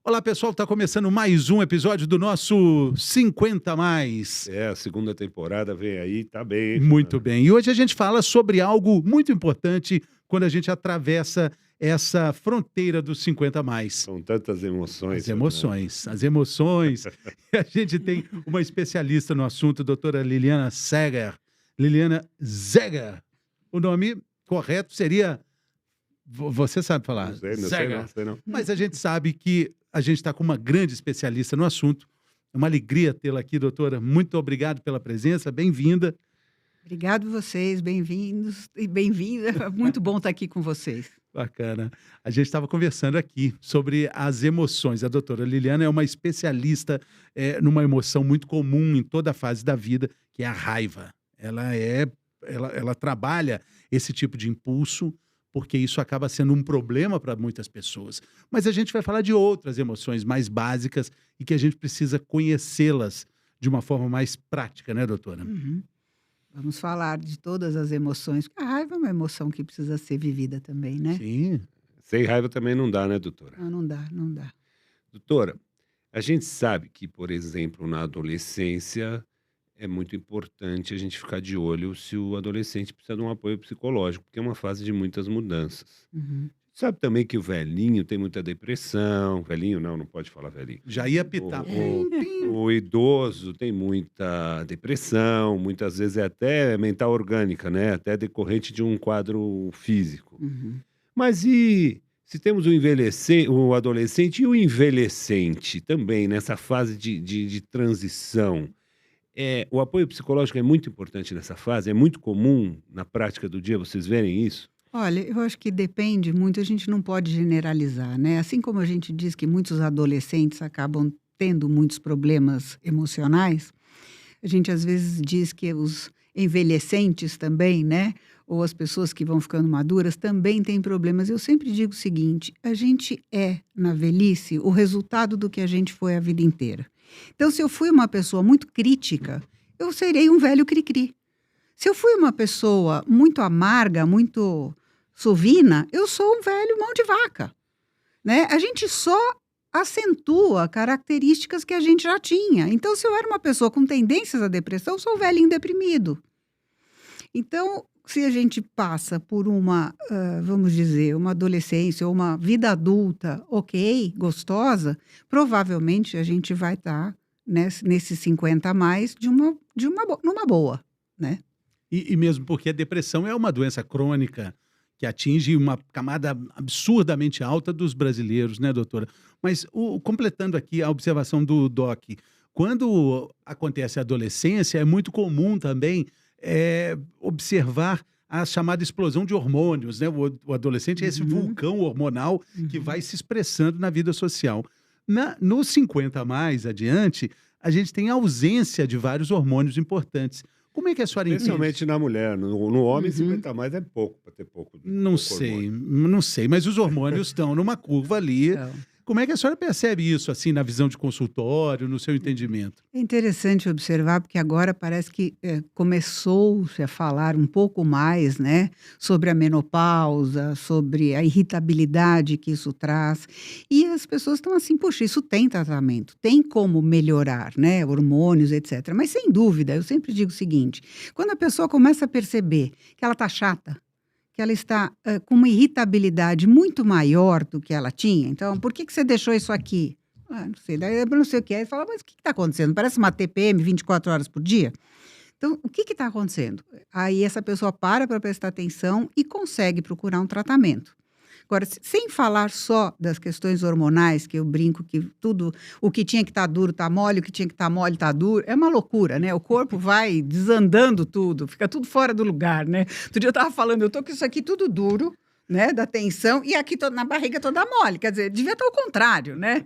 Olá, pessoal, está começando mais um episódio do nosso 50 Mais. A segunda temporada vem aí, tá bem. Hein? Muito bem. E hoje a gente fala sobre algo muito importante quando a gente atravessa essa fronteira dos 50 mais. São tantas emoções. As emoções. E a gente tem uma especialista no assunto, a doutora Liliana Zeger. Liliana Zeger. O nome correto seria... Você sabe falar? Não sei não. Mas a gente sabe que a gente está com uma grande especialista no assunto. É uma alegria tê-la aqui, doutora. Muito obrigado pela presença. Bem-vinda. Obrigado vocês, bem-vindos e bem-vinda. Muito bom estar aqui com vocês. Bacana. A gente estava conversando aqui sobre as emoções. A doutora Liliana é uma especialista numa emoção muito comum em toda a fase da vida, que é a raiva. Ela trabalha esse tipo de impulso, porque isso acaba sendo um problema para muitas pessoas. Mas a gente vai falar de outras emoções mais básicas e que a gente precisa conhecê-las de uma forma mais prática, né, doutora? Uhum. Vamos falar de todas as emoções. A raiva é uma emoção que precisa ser vivida também, né? Sim. Sem raiva também não dá, né, doutora? Não dá. Doutora, a gente sabe que, por exemplo, na adolescência é muito importante a gente ficar de olho se o adolescente precisa de um apoio psicológico, porque é uma fase de muitas mudanças. Uhum. Sabe também que o velhinho tem muita depressão. Velhinho não pode falar velhinho. Já ia pitar. O idoso tem muita depressão, muitas vezes é até mental orgânica, né? Até decorrente de um quadro físico. Uhum. Mas e se temos o adolescente e o envelhecente também, nessa fase de transição? O apoio psicológico é muito importante nessa fase? É muito comum na prática do dia vocês verem isso? Olha, eu acho que depende muito, a gente não pode generalizar, né? Assim como a gente diz que muitos adolescentes acabam tendo muitos problemas emocionais, a gente às vezes diz que os envelhecentes também, né? Ou as pessoas que vão ficando maduras também têm problemas. Eu sempre digo o seguinte, a gente na velhice, o resultado do que a gente foi a vida inteira. Então, se eu fui uma pessoa muito crítica, eu serei um velho cri-cri. Se eu fui uma pessoa muito amarga, muito sovina, eu sou um velho mão de vaca, né? A gente só acentua características que a gente já tinha. Então, se eu era uma pessoa com tendências à depressão, eu sou um velhinho deprimido. Então, se a gente passa por uma, vamos dizer, uma adolescência ou uma vida adulta, ok, gostosa, provavelmente a gente vai estar nesses 50 a mais numa boa, né? E mesmo porque a depressão é uma doença crônica que atinge uma camada absurdamente alta dos brasileiros, né, doutora? Mas completando aqui a observação do Doc, quando acontece a adolescência, é muito comum também observar a chamada explosão de hormônios, né? O adolescente é esse vulcão hormonal que vai se expressando na vida social. Nos 50 a mais adiante, a gente tem ausência de vários hormônios importantes. Como é que a senhora entende? Principalmente na mulher. No homem, 50 a mais é pouco, para ter pouco. Não sei, mas os hormônios estão numa curva ali. Como é que a senhora percebe isso, assim, na visão de consultório, no seu entendimento? É interessante observar, porque agora parece que começou-se a falar um pouco mais, né, sobre a menopausa, sobre a irritabilidade que isso traz. E as pessoas estão assim, poxa, isso tem tratamento, tem como melhorar, né, hormônios, etc. Mas, sem dúvida, eu sempre digo o seguinte, quando a pessoa começa a perceber que ela está chata, que ela está com uma irritabilidade muito maior do que ela tinha. Então, por que você deixou isso aqui? Não sei, daí eu não sei o que é. E fala, mas o que está acontecendo? Parece uma TPM 24 horas por dia? Então, o que está acontecendo? Aí essa pessoa para prestar atenção e consegue procurar um tratamento. Agora, sem falar só das questões hormonais, que eu brinco que tudo, o que tinha que estar duro está mole, o que tinha que estar mole está duro, é uma loucura, né? O corpo vai desandando tudo, fica tudo fora do lugar, né? Outro dia eu estava falando, eu estou com isso aqui tudo duro, né, da tensão, e aqui na barriga toda mole, quer dizer, devia estar ao contrário, né?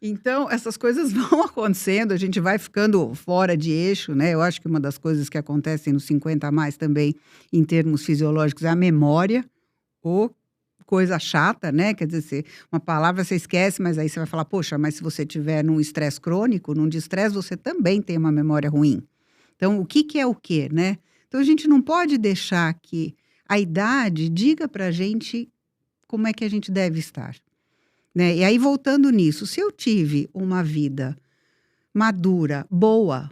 Então, essas coisas vão acontecendo, a gente vai ficando fora de eixo, né? Eu acho que uma das coisas que acontecem nos 50 a mais também, em termos fisiológicos, é a memória, ou coisa chata, né? Quer dizer, uma palavra você esquece, mas aí você vai falar, poxa, mas se você tiver num estresse crônico, num distresse, você também tem uma memória ruim. Então, o que é o quê, né? Então, a gente não pode deixar que a idade diga pra gente como é que a gente deve estar. né? E aí, voltando nisso, se eu tive uma vida madura, boa,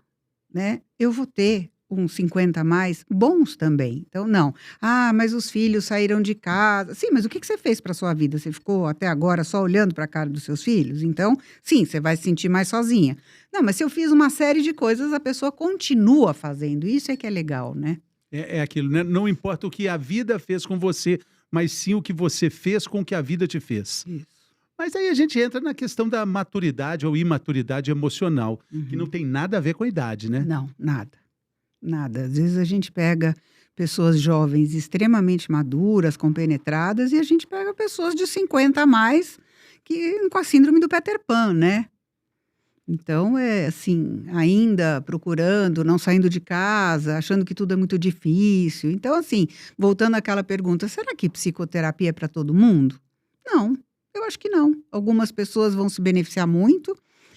né? Eu vou ter uns 50 a mais bons também. Então, não. Ah, mas os filhos saíram de casa. Sim, mas o que que você fez para sua vida? Você ficou até agora só olhando para a cara dos seus filhos? Então, sim, você vai se sentir mais sozinha. Não, mas se eu fiz uma série de coisas, a pessoa continua fazendo. Isso é que é legal, né? É aquilo, né? Não importa o que a vida fez com você, mas sim o que você fez com o que a vida te fez. Isso. Mas aí a gente entra na questão da maturidade ou imaturidade emocional, que não Uhum. tem nada a ver com a idade, né? Não, nada. Nada. Às vezes a gente pega pessoas jovens extremamente maduras, compenetradas, e a gente pega pessoas de 50 a mais que com a síndrome do Peter Pan, né? Então, é assim, ainda procurando, não saindo de casa, achando que tudo é muito difícil. Então, assim, voltando àquela pergunta, será que psicoterapia é para todo mundo? Não, eu acho que não. Algumas pessoas vão se beneficiar muito,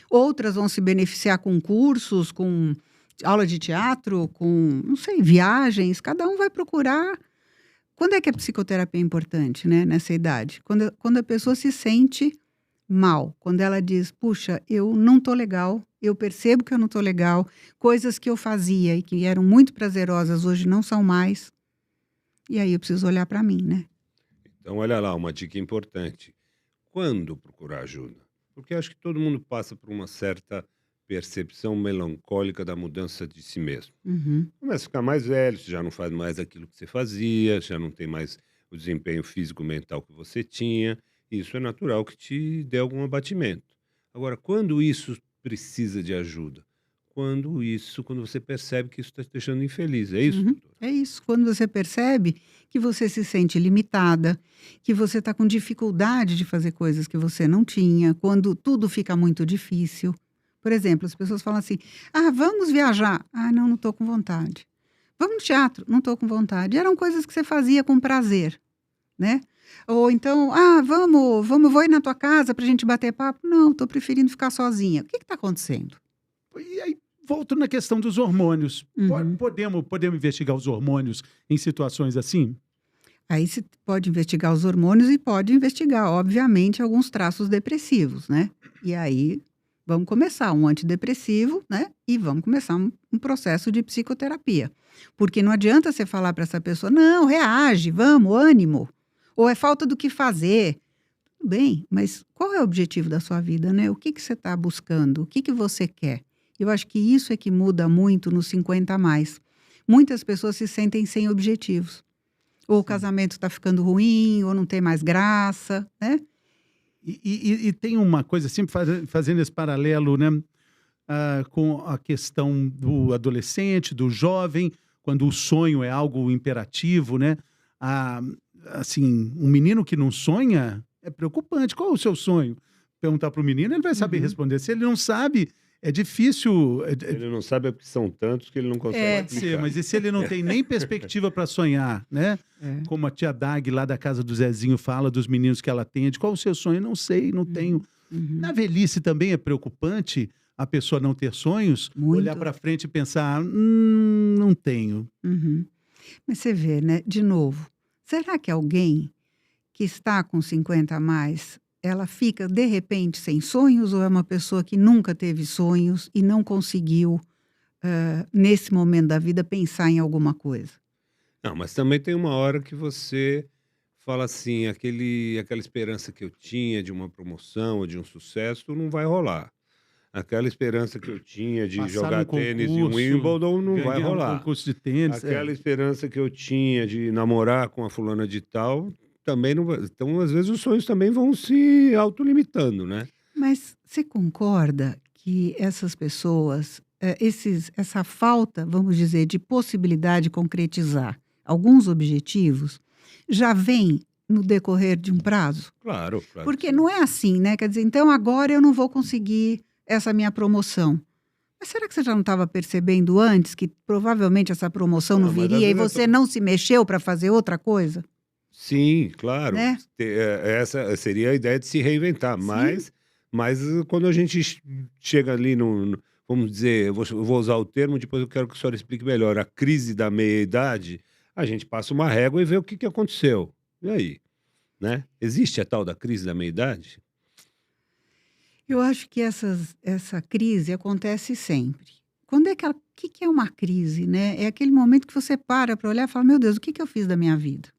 outras vão se beneficiar com cursos, com aula de teatro, com, não sei, viagens. Cada um vai procurar. Quando é que a psicoterapia é importante, né, nessa idade? Quando a pessoa se sente mal, quando ela diz, puxa, eu não tô legal, eu percebo que eu não tô legal, coisas que eu fazia e que eram muito prazerosas hoje não são mais, e aí eu preciso olhar para mim, né? Então, olha lá, uma dica importante. Quando procurar ajuda? Porque acho que todo mundo passa por uma certa percepção melancólica da mudança de si mesmo. Uhum, Começa a ficar mais velho, você já não faz mais aquilo que você fazia, já não tem mais o desempenho físico-mental que você tinha. Isso é natural que te dê algum abatimento. Agora, quando isso precisa de ajuda? Quando você percebe que isso está te deixando infeliz. É isso, uhum. doutor? É isso, quando você percebe que você se sente limitada, que você está com dificuldade de fazer coisas que você não tinha, quando tudo fica muito difícil. Por exemplo, as pessoas falam assim: ah, vamos viajar. Ah, não, não estou com vontade. Vamos no teatro. Não estou com vontade. Eram coisas que você fazia com prazer, né? Ou então, ah, vou ir na tua casa para a gente bater papo. Não, estou preferindo ficar sozinha. O que está acontecendo? E aí, volto na questão dos hormônios. Uhum. Podemos investigar os hormônios em situações assim? Aí se pode investigar os hormônios e pode investigar, obviamente, alguns traços depressivos, né? E aí vamos começar um antidepressivo, né? E vamos começar um processo de psicoterapia. Porque não adianta você falar para essa pessoa, não, reage, vamos, ânimo. Ou é falta do que fazer. Tudo bem, mas qual é o objetivo da sua vida, né? O que que você está buscando? O que que você quer? Eu acho que isso é que muda muito nos 50 a mais. Muitas pessoas se sentem sem objetivos. Ou o Sim. casamento está ficando ruim, ou não tem mais graça, né? E tem uma coisa, sempre fazendo esse paralelo, né? Com a questão do adolescente, do jovem, quando o sonho é algo imperativo, né? Ah, assim, um menino que não sonha é preocupante. Qual é o seu sonho? Perguntar para o menino, ele vai saber Uhum. responder. Se ele não sabe, é difícil. Ele não sabe porque são tantos que ele não consegue É. Pode ser, explicar. mas e se ele não tem nem perspectiva para sonhar, né? É. Como a tia Dag lá da casa do Zezinho fala dos meninos que ela atende, qual o seu sonho? Não sei, não tenho. Uhum. Na velhice também é preocupante a pessoa não ter sonhos, olhar Muito. para frente e pensar, não tenho. Uhum. Mas você vê, né? De novo, será que alguém que está com 50 a mais, ela fica de repente sem sonhos, ou é uma pessoa que nunca teve sonhos e não conseguiu, nesse momento da vida, pensar em alguma coisa? Não, mas também tem uma hora que você fala assim, aquela esperança que eu tinha de uma promoção ou de um sucesso não vai rolar. Aquela esperança que eu tinha de Passar jogar num tênis em concurso, Wimbledon não vai ganhar um rolar. concurso de tênis. Aquela esperança que eu tinha de namorar com a fulana de tal também não vai. Então, às vezes, os sonhos também vão se autolimitando, né? Mas você concorda que essas pessoas, essa falta, vamos dizer, de possibilidade de concretizar alguns objetivos, já vem no decorrer de um prazo? Claro, claro. Porque não é assim, né? Quer dizer, então agora eu não vou conseguir essa minha promoção. Mas será que você já não estava percebendo antes que provavelmente essa promoção não Não, mas às viria e vezes você não se mexeu para fazer outra coisa? Sim, claro. Né? Essa seria a ideia de se reinventar, Sim. mas quando a gente chega ali vamos dizer, eu vou usar o termo, depois eu quero que a senhora explique melhor, a crise da meia-idade, a gente passa uma régua e vê o que aconteceu. E aí, né? Existe a tal da crise da meia-idade? Eu acho que essa crise acontece sempre. Quando é que ela, o que que é uma crise, né? É aquele momento que você para olhar e fala, meu Deus, o que que eu fiz da minha vida?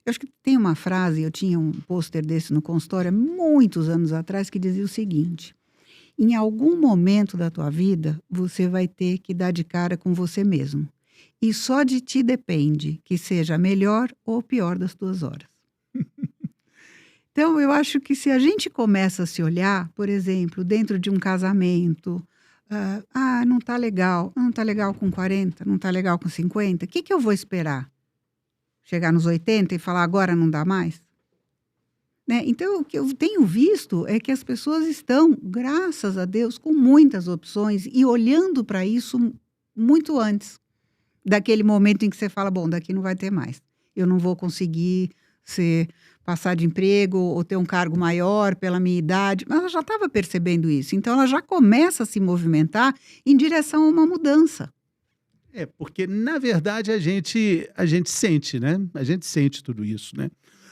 Eu acho que tem uma frase, eu tinha um pôster desse no consultório há muitos anos atrás, que dizia o seguinte: em algum momento da tua vida, você vai ter que dar de cara com você mesmo. E só de ti depende que seja a melhor ou pior das tuas horas. Então, eu acho que se a gente começa a se olhar, por exemplo, dentro de um casamento, não tá legal com 40, não tá legal com 50, o que que eu vou esperar? Chegar nos 80 e falar agora não dá mais? Né? Então, o que eu tenho visto é que as pessoas estão, graças a Deus, com muitas opções e olhando para isso muito antes daquele momento em que você fala, bom, daqui não vai ter mais. Eu não vou conseguir passar de emprego ou ter um cargo maior pela minha idade. Mas ela já estava percebendo isso. Então, ela já começa a se movimentar em direção a uma mudança. Porque, na verdade, a gente sente, né? A gente sente tudo isso, né?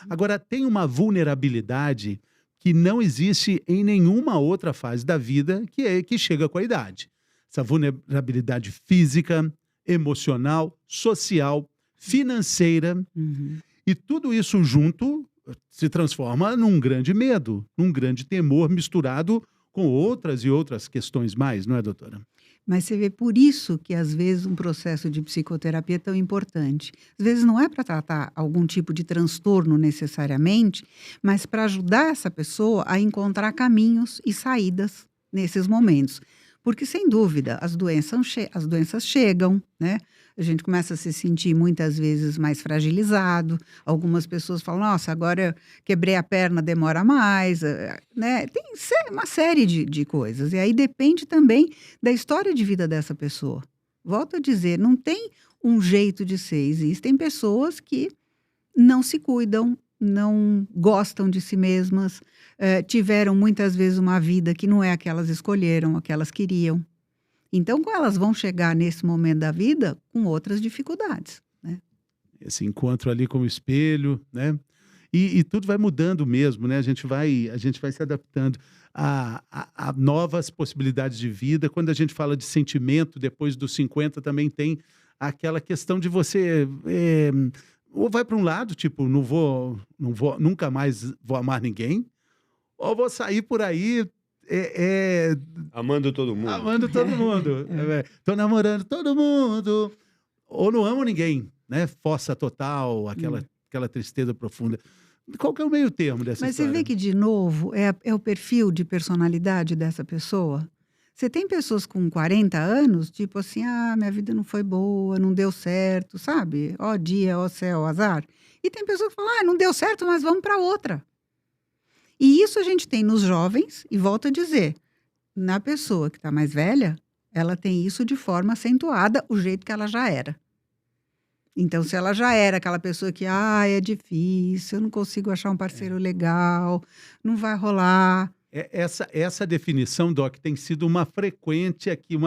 Agora, tem uma vulnerabilidade que não existe em nenhuma outra fase da vida, que chega com a idade. Essa vulnerabilidade física, emocional, social, financeira. Uhum. E tudo isso junto se transforma num grande medo, num grande temor misturado com outras e outras questões mais, não é, doutora? Mas você vê, por isso que às vezes um processo de psicoterapia é tão importante. Às vezes não é para tratar algum tipo de transtorno necessariamente, mas para ajudar essa pessoa a encontrar caminhos e saídas nesses momentos. Porque, sem dúvida, as doenças chegam, né? A gente começa a se sentir muitas vezes mais fragilizado. Algumas pessoas falam, nossa, agora eu quebrei a perna, demora mais, né? Tem uma série de coisas. E aí depende também da história de vida dessa pessoa. Volto a dizer, não tem um jeito de ser. Existem pessoas que não se cuidam, não gostam de si mesmas, tiveram muitas vezes uma vida que não é a que elas escolheram, a que elas queriam. Então, elas vão chegar nesse momento da vida com outras dificuldades, né? Esse encontro ali com o espelho, né? E tudo vai mudando mesmo, né? A gente vai se adaptando a novas possibilidades de vida. Quando a gente fala de sentimento, depois dos 50 também tem aquela questão de você ou vai para um lado, tipo, nunca mais vou amar ninguém, ou vou sair por aí Amando todo mundo. amando todo mundo. Tô namorando todo mundo. Ou não amo ninguém, né? Força total, aquela tristeza profunda. Qual que é o meio termo dessa Mas você história? vê que, de novo, é o perfil de personalidade dessa pessoa. Você tem pessoas com 40 anos, tipo assim, minha vida não foi boa, não deu certo, sabe? Ó dia, ó céu, azar. E tem pessoas que falam, não deu certo, mas vamos para outra. E isso a gente tem nos jovens, e volto a dizer, na pessoa que está mais velha, ela tem isso de forma acentuada, o jeito que ela já era. Então, se ela já era aquela pessoa que, é difícil, eu não consigo achar um parceiro legal, não vai rolar. Essa definição, Doc, tem sido uma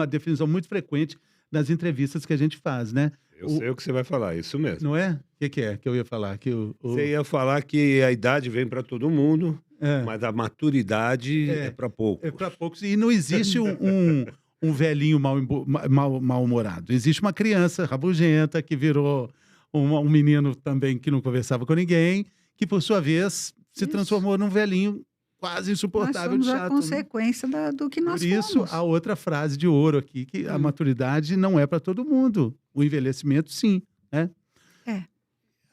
definição muito frequente nas entrevistas que a gente faz, né? Eu sei o que você vai falar, isso mesmo. Não é? O que é que eu ia falar? Você ia falar que a idade vem para todo mundo, mas a maturidade é para poucos. É para poucos. E não existe um velhinho mal-humorado. Existe uma criança rabugenta que virou um menino também que não conversava com ninguém, que, por sua vez, se transformou num velhinho quase insuportável, Nós somos chato. a consequência do que nós Por isso, fomos. a outra frase de ouro aqui, que a maturidade não é para todo mundo. O envelhecimento, sim, né?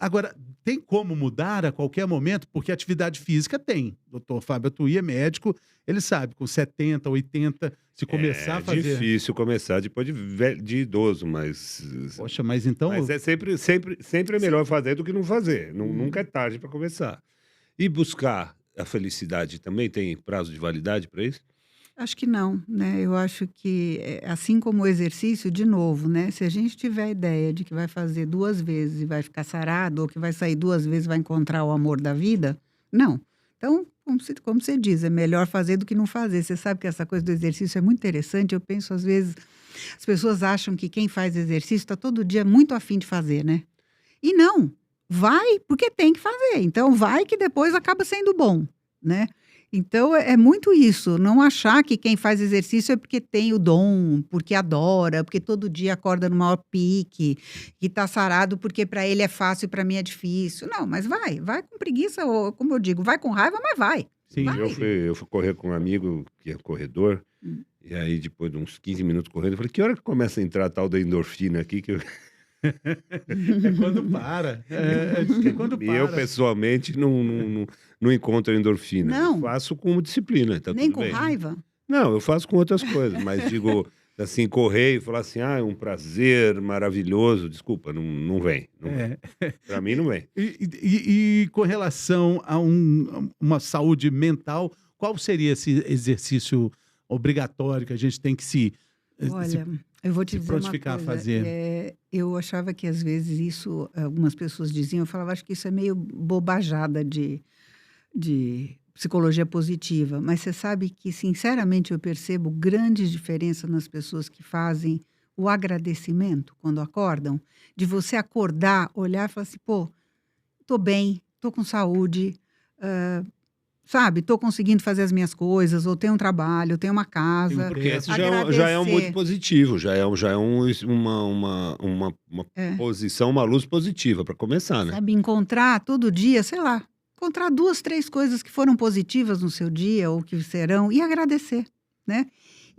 Agora, tem como mudar a qualquer momento? Porque atividade física tem. Doutor Fábio Atuí é médico, ele sabe, com 70, 80, se começar a fazer... É difícil começar depois de idoso, mas... Poxa, mas então... Mas é sempre é melhor fazer do que não fazer. Nunca é tarde para começar. E buscar a felicidade também tem prazo de validade para isso? Acho que não, né? Eu acho que, assim como o exercício, de novo, né? Se a gente tiver a ideia de que vai fazer 2 vezes e vai ficar sarado, ou que vai sair 2 vezes e vai encontrar o amor da vida, não. Então, como você diz, é melhor fazer do que não fazer. Você sabe que essa coisa do exercício é muito interessante. Eu penso, às vezes, as pessoas acham que quem faz exercício está todo dia muito afim de fazer, né? E não, vai porque tem que fazer. Então, vai que depois acaba sendo bom, né? Então, é muito isso, não achar que quem faz exercício é porque tem o dom, porque adora, porque todo dia acorda no maior pique, que tá sarado porque para ele é fácil e para mim é difícil. Não, mas vai com preguiça, ou como eu digo, vai com raiva, mas vai. Sim, Vai. Eu fui correr com um amigo que é corredor, Hum. e aí depois de uns 15 minutos correndo, eu falei, que hora que começa a entrar a tal da endorfina aqui? É quando para. Diz que é quando E eu, para. pessoalmente, não encontro a endorfina. Eu Não, faço com disciplina, tá nem tudo com bem. raiva. Não, eu faço com outras coisas, mas digo, assim, correr e falar assim, é um prazer maravilhoso, desculpa, não vem, não vem. É. Pra mim não vem. E com relação a uma saúde mental, qual seria esse exercício obrigatório que a gente tem que se Olha, eu vou te se dizer uma prontificar a coisa, fazer? eu achava que às vezes isso, algumas pessoas diziam, eu falava, acho que isso é meio bobajada de psicologia positiva, mas você sabe que, sinceramente, eu percebo grande diferença nas pessoas que fazem o agradecimento quando acordam, de você acordar, olhar e falar assim, pô, tô bem, tô com saúde, hã, sabe, tô conseguindo fazer as minhas coisas, ou tenho um trabalho, tenho uma Tem um casa. Porque teto. esse já é um muito Agradecer. positivo, já é uma É. posição, uma luz positiva para começar, né? Sabe, encontrar todo dia, sei lá, encontrar 2, 3 coisas que foram positivas no seu dia ou que serão e agradecer, né.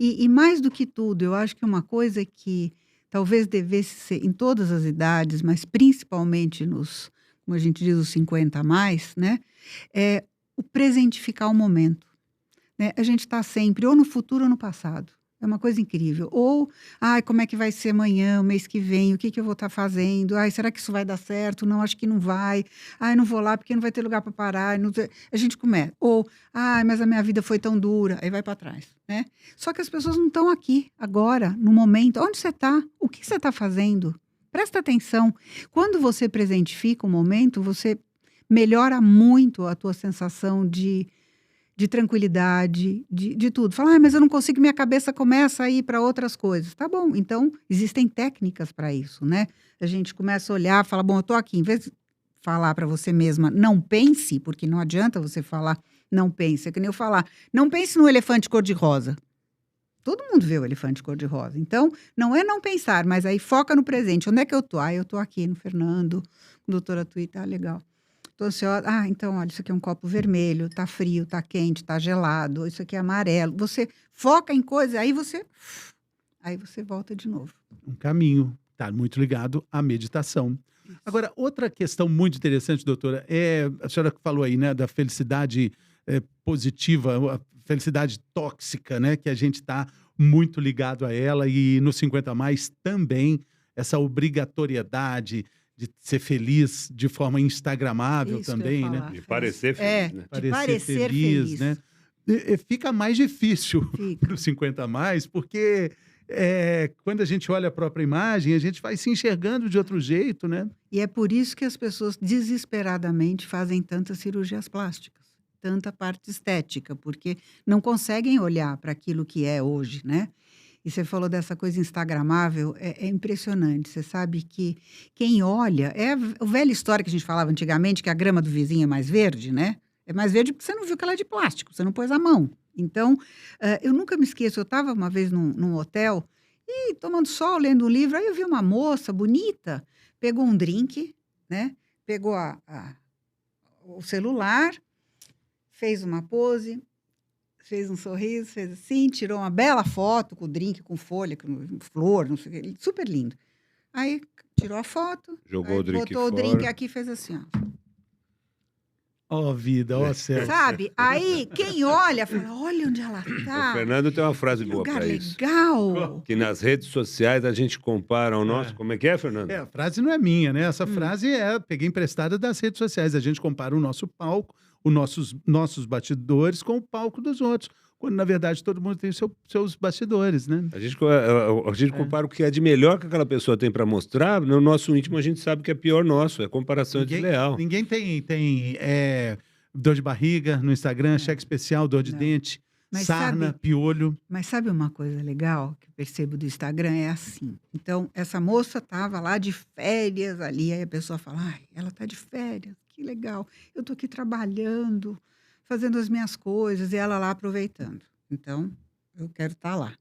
E mais do que tudo, eu acho que uma coisa que talvez devesse ser em todas as idades, mas principalmente nos, como a gente diz, os 50 a mais, né, é o presentificar o momento, né. A gente está sempre ou no futuro ou no passado. É uma coisa incrível. Ou, ai, como é que vai ser amanhã, o mês que vem, o que que eu vou estar fazendo? Ai, será que isso vai dar certo? Não, acho que não vai. Ai, não vou lá porque não vai ter lugar para parar. Não sei. A gente começa. Ou, ai, mas a minha vida foi tão dura. Aí vai para trás, né? Só que as pessoas não estão aqui, agora, no momento. Onde você está? O que você está fazendo? Presta atenção. Quando você presentifica o momento, você melhora muito a tua sensação de tranquilidade, de tudo. Fala: mas eu não consigo, minha cabeça começa a ir para outras coisas". Tá bom, então existem técnicas para isso, né. A gente começa a olhar, fala: "Bom, eu tô aqui", em vez de falar para você mesma: "Não pense", porque não adianta você falar: "Não pense", é que nem eu falar: "Não pense no elefante cor-de-rosa". Todo mundo vê o elefante cor-de-rosa. Então, não é não pensar, mas aí foca no presente. Onde é que eu tô? "Ah, eu tô aqui no Fernando, com doutora Tui, tá legal". Tô ansiosa. Ah, então, olha, isso aqui é um copo vermelho, tá frio, tá quente, tá gelado, isso aqui é amarelo. Você foca em coisa, aí você volta de novo. Um caminho, está muito ligado à meditação. Isso. Agora, outra questão muito interessante, doutora, é a senhora que falou aí, né, da felicidade positiva, a felicidade tóxica, né, que a gente está muito ligado a ela e no 50 a mais também essa obrigatoriedade de ser feliz de forma instagramável Isso que eu ia também, né? falar. De parecer É, feliz, né? de Parecer parecer feliz, né? feliz. Fica mais difícil Fica. para os 50 a mais, porque quando a gente olha a própria imagem, a gente vai se enxergando de outro jeito, né? E é por isso que as pessoas desesperadamente fazem tantas cirurgias plásticas, tanta parte estética, porque não conseguem olhar para aquilo que é hoje, né? E você falou dessa coisa instagramável, é impressionante. Você sabe que quem olha, é a velha história que a gente falava antigamente, que a grama do vizinho é mais verde, né? É mais verde porque você não viu que ela é de plástico, você não pôs a mão. Então, eu nunca me esqueço, eu estava uma vez num hotel e tomando sol, lendo um livro, aí eu vi uma moça bonita, pegou um drink, né? Pegou o celular, fez uma pose, fez um sorriso, fez assim, tirou uma bela foto com o drink, com folha, com flor, não sei o quê, super lindo. Aí tirou a foto, Jogou aí o drink botou o drink fora. aqui e fez assim, ó. Ó vida, ó céu. Sabe? Aí quem olha fala: olha onde ela O tá, Fernando tem uma frase que boa lugar para isso. legal. Que nas redes sociais a gente compara o nosso. É. Como é que é, Fernando? A frase não é minha, né? Essa Hum. frase peguei emprestada das redes sociais. A gente compara o nosso palco, os nossos bastidores com o palco dos outros. Quando, na verdade, todo mundo tem seus bastidores, né? A gente compara o que é de melhor que aquela pessoa tem para mostrar. No nosso íntimo, a gente sabe que é pior nosso. É comparação desleal. Ninguém tem dor de barriga no Instagram, Não, cheque especial, dor de não. dente, Mas sarna, sabe, piolho. mas sabe uma coisa legal que eu percebo do Instagram? É assim. Então, essa moça estava lá de férias ali, aí a pessoa fala: ai, ela está de férias, que legal. Eu estou aqui trabalhando, fazendo as minhas coisas e ela lá aproveitando. Então, eu quero estar lá.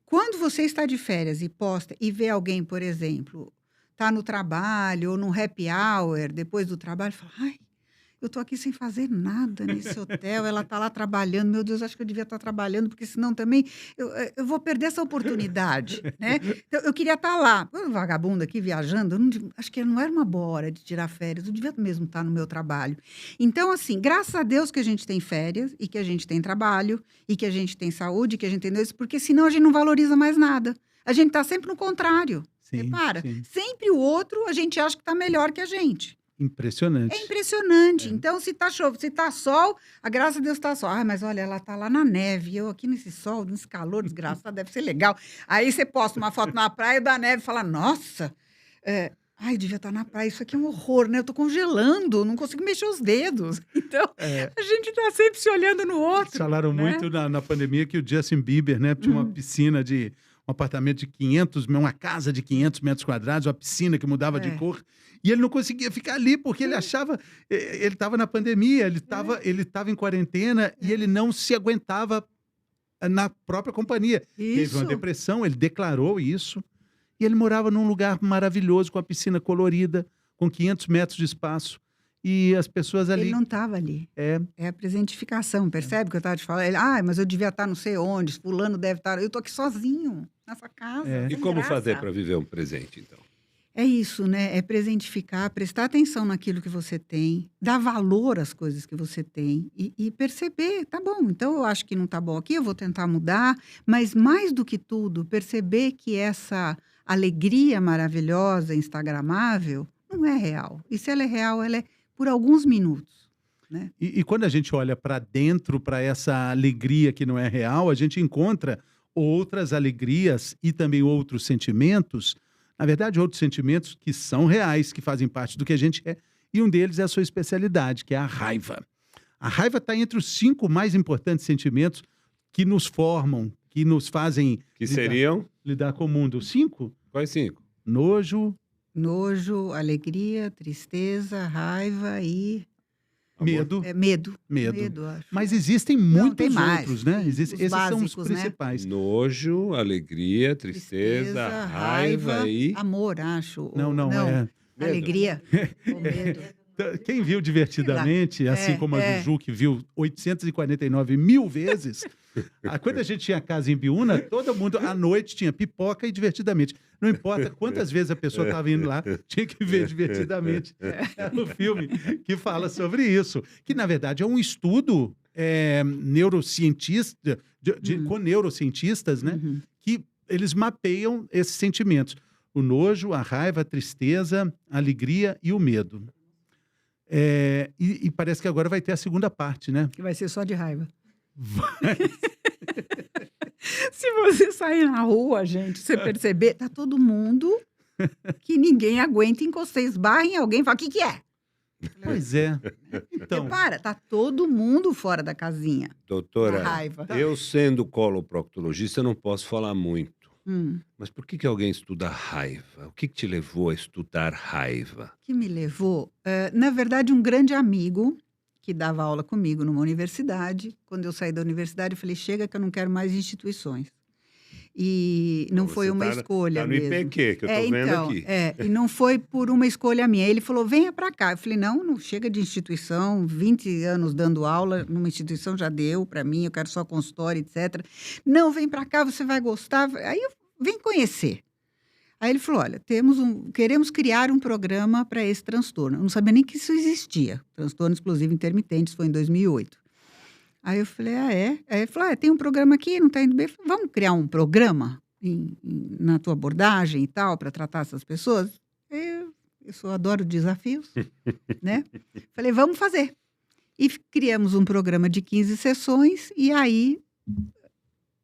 Quando você está de férias e posta e vê alguém, por exemplo, tá no trabalho ou num happy hour, depois do trabalho, fala, ai, eu tô aqui sem fazer nada nesse hotel, ela tá lá trabalhando, meu Deus, acho que eu devia estar trabalhando, porque senão também eu vou perder essa oportunidade, né? Então, eu queria estar lá, eu, vagabunda aqui viajando, eu acho que não era uma boa hora de tirar férias, eu devia mesmo estar no meu trabalho. Então, assim, graças a Deus que a gente tem férias e que a gente tem trabalho e que a gente tem saúde, que a gente tem isso, porque senão a gente não valoriza mais nada. A gente tá sempre no contrário. Sim, Repara, sim. sempre o outro a gente acha que tá melhor que a gente. Impressionante. É impressionante. Então, se tá se tá sol, a graça a Deus tá sol. Ah, mas olha, ela tá lá na neve, eu aqui nesse sol, nesse calor desgraçado, deve ser legal. Aí você posta uma foto na praia da neve e fala, nossa, ai, devia estar na praia, isso aqui é um horror, né? Eu tô congelando, não consigo mexer os dedos. Então, a gente tá sempre se olhando no outro. Falaram né? muito na pandemia que o Justin Bieber, né, tinha uma piscina um apartamento de 500, uma casa de 500 metros quadrados, uma piscina que mudava de cor, e ele não conseguia ficar ali, porque ele achava, ele estava na pandemia, ele estava em quarentena, e ele não se aguentava na própria companhia. Teve uma Isso. depressão, ele declarou isso, e ele morava num lugar maravilhoso, com a piscina colorida, com 500 metros de espaço, e as pessoas ali... Ele não estava ali. É a presentificação, percebe o que eu estava te falando? Ele, mas eu devia estar não sei onde, fulano deve estar... Eu estou aqui sozinho, nessa casa. E sem como graça. fazer para viver um presente, então? É isso, né? É presentificar, prestar atenção naquilo que você tem, dar valor às coisas que você tem e perceber, tá bom, então eu acho que não tá bom aqui, eu vou tentar mudar, mas mais do que tudo, perceber que essa alegria maravilhosa, instagramável, não é real. E se ela é real, ela é por alguns minutos, né? E quando a gente olha para dentro, para essa alegria que não é real, a gente encontra outras alegrias e também outros sentimentos, na verdade, outros sentimentos que são reais, que fazem parte do que a gente é, e um deles é a sua especialidade, que é a raiva. A raiva está entre os 5 mais importantes sentimentos que nos formam, que nos fazem Que seriam? lidar com o mundo. 5? Quais 5? Nojo, Nojo, alegria, tristeza, raiva e medo. medo. Medo. Medo, acho. Mas existem Não, muitos tem mais. outros, né? Tem Esses os são os básicos, né? principais. Nojo, alegria, tristeza, raiva e... amor, acho. Não, Medo. Alegria. Ou medo. Quem viu Divertidamente, assim como a Juju, que viu 849 mil vezes, quando a gente tinha casa em Biúna, todo mundo, à noite, tinha pipoca e Divertidamente. Não importa quantas vezes a pessoa estava indo lá, tinha que ver Divertidamente. É um filme que fala sobre isso. Que, na verdade, é um estudo neurocientista, com neurocientistas, né? Uhum. Que eles mapeiam esses sentimentos. O nojo, a raiva, a tristeza, a alegria e o medo. E parece que agora vai ter a segunda parte, né? Que vai ser só de raiva. Vai. Se você sair na rua, gente, você perceber, tá todo mundo que ninguém aguenta encostar, esbarra em alguém e fala, o que que é? Pois é. Então, Repara, tá todo mundo fora da casinha. Doutora, Da raiva. eu sendo coloproctologista não posso falar muito. Hum. Mas por que alguém estuda raiva? O que te levou a estudar raiva? Que me levou, na verdade, um grande amigo que dava aula comigo numa universidade. Quando eu saí da universidade, eu falei, chega que eu não quero mais instituições. E não Então, foi você uma escolha Tá no mesmo. IPQ, que eu tô vendo aqui. E não foi por uma escolha minha. Ele falou, venha para cá. Eu falei, não chega de instituição, 20 anos dando aula numa instituição já deu para mim, eu quero só consultório, etc. Não, vem para cá, você vai gostar. Aí eu vem conhecer. Aí ele falou, olha, queremos criar um programa para esse transtorno. Eu não sabia nem que isso existia. Transtorno explosivo intermitente, isso foi em 2008. Aí eu falei, Aí ele falou, tem um programa aqui, não está indo bem. Eu falei, vamos criar um programa na tua abordagem e tal, para tratar essas pessoas? Eu adoro desafios, né? Falei, vamos fazer. E criamos um programa de 15 sessões, e aí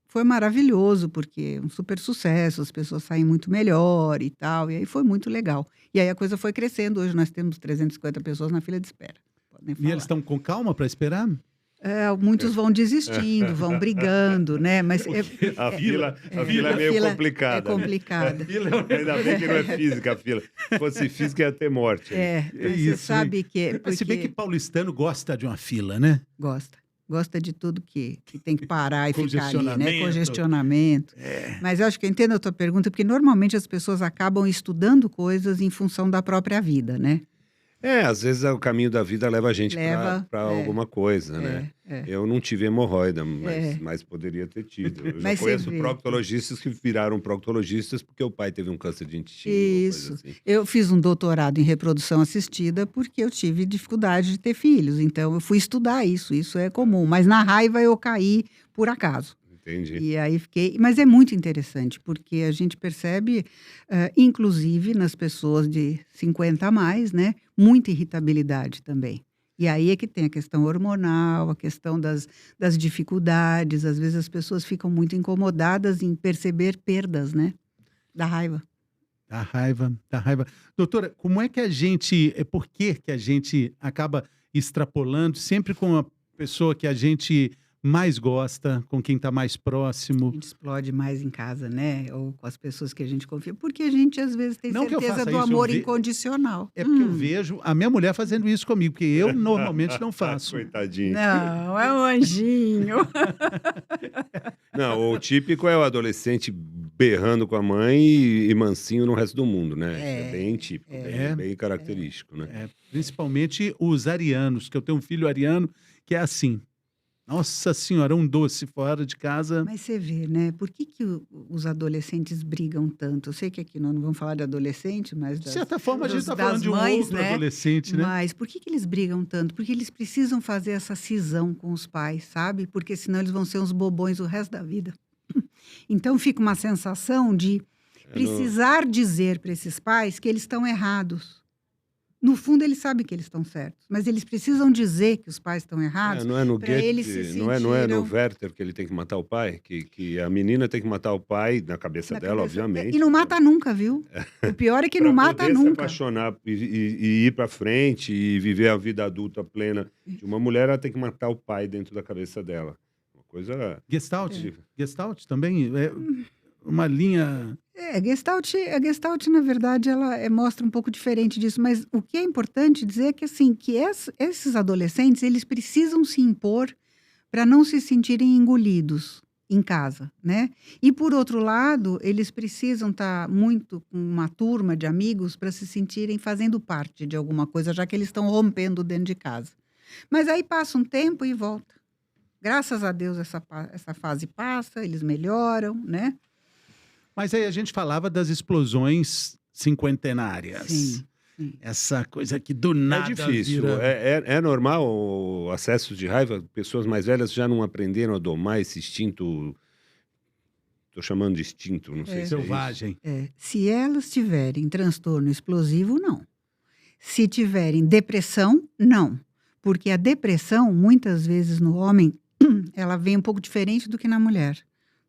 foi maravilhoso, porque é um super sucesso, as pessoas saem muito melhor e tal, e aí foi muito legal. E aí a coisa foi crescendo, hoje nós temos 350 pessoas na fila de espera. Podem e falar. eles estão com calma para esperar? Muitos vão desistindo, vão brigando, né? Mas A fila é meio complicada. É complicada. Ainda bem que não é física a fila. Se fosse física, ia ter morte. Mas isso, você sabe que... Mas se bem que Porque paulistano gosta de uma fila, né? gosta. Gosta de tudo que tem que parar e ficar ali, né? Congestionamento. Congestionamento. Mas eu acho que eu entendo a tua pergunta, porque normalmente as pessoas acabam estudando coisas em função da própria vida, né? Às vezes o caminho da vida leva a gente Leva, para alguma coisa, né? Eu não tive hemorroida, mas poderia ter tido. Eu já Mas você conheço vê. proctologistas que viraram proctologistas porque o pai teve um câncer de intestino, uma coisa Isso. assim. Eu fiz um doutorado em reprodução assistida porque eu tive dificuldade de ter filhos. Então, eu fui estudar isso. Isso é comum. Mas na raiva eu caí por acaso. Entendi. E aí fiquei. Mas é muito interessante, porque a gente percebe, inclusive nas pessoas de 50 a mais, né, muita irritabilidade também. E aí é que tem a questão hormonal, a questão das dificuldades. Às vezes as pessoas ficam muito incomodadas em perceber perdas, né? Da raiva. Da raiva, da raiva. Doutora, como é que a gente, por que que a gente acaba extrapolando sempre com a pessoa que a gente mais gosta, com quem está mais A próximo? gente explode mais em casa, né? Ou com as pessoas que a gente confia. Porque a gente, às vezes, tem Não que eu certeza faça do isso, amor eu incondicional. É porque eu vejo a minha mulher fazendo isso comigo, porque eu normalmente não faço. Coitadinho. Não, é um anjinho. Não, o típico é o adolescente berrando com a mãe e mansinho no resto do mundo, né? É bem típico, bem característico, né? Principalmente os arianos, que eu tenho um filho ariano que é assim. Nossa senhora, um doce fora de casa. Mas você vê, né? Por que os adolescentes brigam tanto? Eu sei que aqui nós não vamos falar de adolescente, mas De certa forma, a gente está das falando de um mães, outro né? adolescente, né? Mas por que eles brigam tanto? Porque eles precisam fazer essa cisão com os pais, sabe? Porque senão eles vão ser uns bobões o resto da vida. Então fica uma sensação de precisar dizer para esses pais que eles estão errados. No fundo, eles sabem que eles estão certos, mas eles precisam dizer que os pais estão errados. Não é no pra eles se Goethe, não é no sentiram- Werther que ele tem que matar o pai? Que a menina tem que matar o pai na cabeça na dela, cabeça- obviamente. E não mata nunca, viu? O pior é que Pra não mata poder se nunca. apaixonar e ir pra frente e viver a vida adulta plena de uma mulher, ela tem que matar o pai dentro da cabeça dela. Uma coisa... Gestalt, Gestalt também é uma linha. A Gestalt, na verdade, ela mostra um pouco diferente disso, mas o que é importante dizer é que, assim, que esses adolescentes, eles precisam se impor para não se sentirem engolidos em casa, né? E, por outro lado, eles precisam estar muito com uma turma de amigos para se sentirem fazendo parte de alguma coisa, já que eles estão rompendo dentro de casa. Mas aí passa um tempo e volta. Graças a Deus, essa fase passa, eles melhoram, né? Mas aí a gente falava das explosões cinquentenárias. Sim. Essa coisa que do É nada difícil. vira... É normal o acesso de raiva? Pessoas mais velhas já não aprenderam a domar esse instinto. Estou chamando de instinto, não sei se é isso. Selvagem. Se elas tiverem transtorno explosivo, não. Se tiverem depressão, não. Porque a depressão, muitas vezes no homem, ela vem um pouco diferente do que na mulher,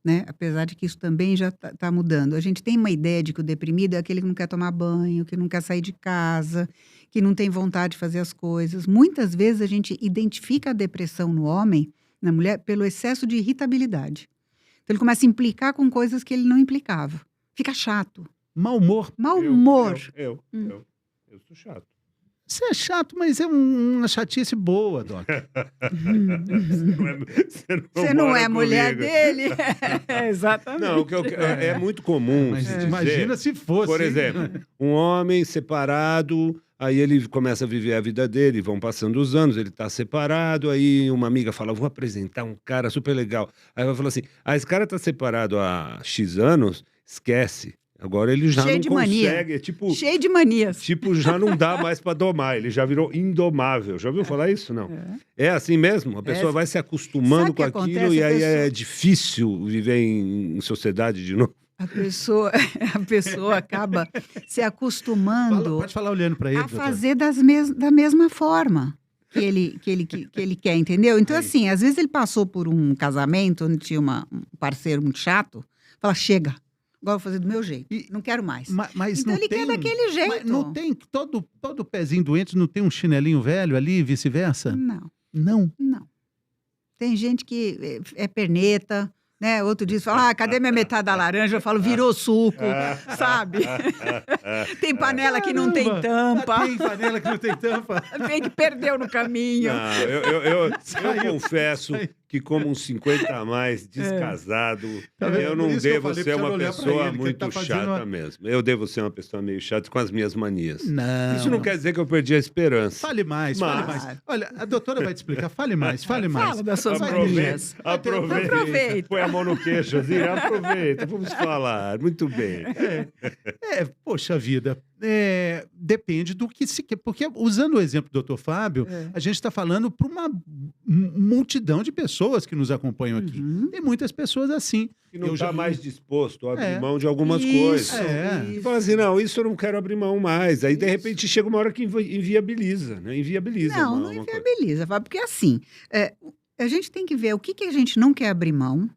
né? Apesar de que isso também já está mudando. A gente tem uma ideia de que o deprimido é aquele que não quer tomar banho, que não quer sair de casa, que não tem vontade de fazer as coisas. Muitas vezes a gente identifica a depressão no homem, na mulher, pelo excesso de irritabilidade. Então ele começa a implicar com coisas que ele não implicava. Fica chato. Mau humor. Mau humor. Eu sou chato. Você é chato, mas é uma chatice boa, Doc. Você não mora é mulher comigo. dele. Exatamente. Não, é muito comum. Mas se dizer, imagina se fosse. por exemplo, um homem separado, aí ele começa a viver a vida dele, vão passando os anos, ele está separado, aí uma amiga fala, vou apresentar um cara super legal. Aí vai falar assim, esse cara está separado há X anos, esquece. Agora ele já Cheio não de mania. consegue, Cheio de manias. tipo, já não dá mais para domar, ele já virou indomável. Já ouviu falar isso? Não. É assim mesmo? A pessoa vai se acostumando Sabe o com que aquilo acontece? e A aí pessoa- é difícil viver em sociedade de novo. A pessoa acaba se acostumando Pode falar olhando para ele, a doutor. fazer da mesma forma que ele quer, entendeu? Então, assim, às vezes ele passou por um casamento onde tinha um parceiro muito chato, fala, chega, agora eu vou fazer do meu jeito, não quero mais. Mas Então não ele tem, quer daquele jeito. Mas não tem todo pezinho doente, não tem um chinelinho velho ali e vice-versa? Não. Não. Não. Tem gente que é perneta, né? Outro diz, fala, cadê minha metade da laranja? Eu falo, virou suco, sabe? Tem panela que não tem tampa. Tem panela que não tem tampa. Tem que perdeu no caminho. Não, eu Saiu. confesso que como uns 50 a mais, descasado, Tá vendo? eu não Por isso que eu devo falei ser pra você uma não olhar pra pessoa ele, que ele muito tá fazendo chata uma- mesmo. Eu devo ser uma pessoa meio chata com as minhas manias. Não. Isso não quer dizer que eu perdi a esperança. Fale mais, fale Mas- mais. Olha, a doutora vai te explicar. Fale mais, fale mais. Fala das suas Aproveita, manias. aproveita. Põe a mão no queixo, assim, aproveita. Vamos falar. Muito bem. Poxa vida, depende do que se quer. Porque, usando o exemplo do Dr. Fábio, a gente está falando para uma multidão de pessoas que nos acompanham aqui. Uhum. Tem muitas pessoas assim. Que não Eu já está vi- mais disposto a abrir É. mão de algumas Isso, coisas. É. E fala assim, não, isso eu não quero abrir mão mais. Aí, de repente, chega uma hora que inviabiliza, né? Inviabiliza Não, uma não coisa. inviabiliza, Fábio, porque assim, a gente tem que ver o que a gente não quer abrir mão,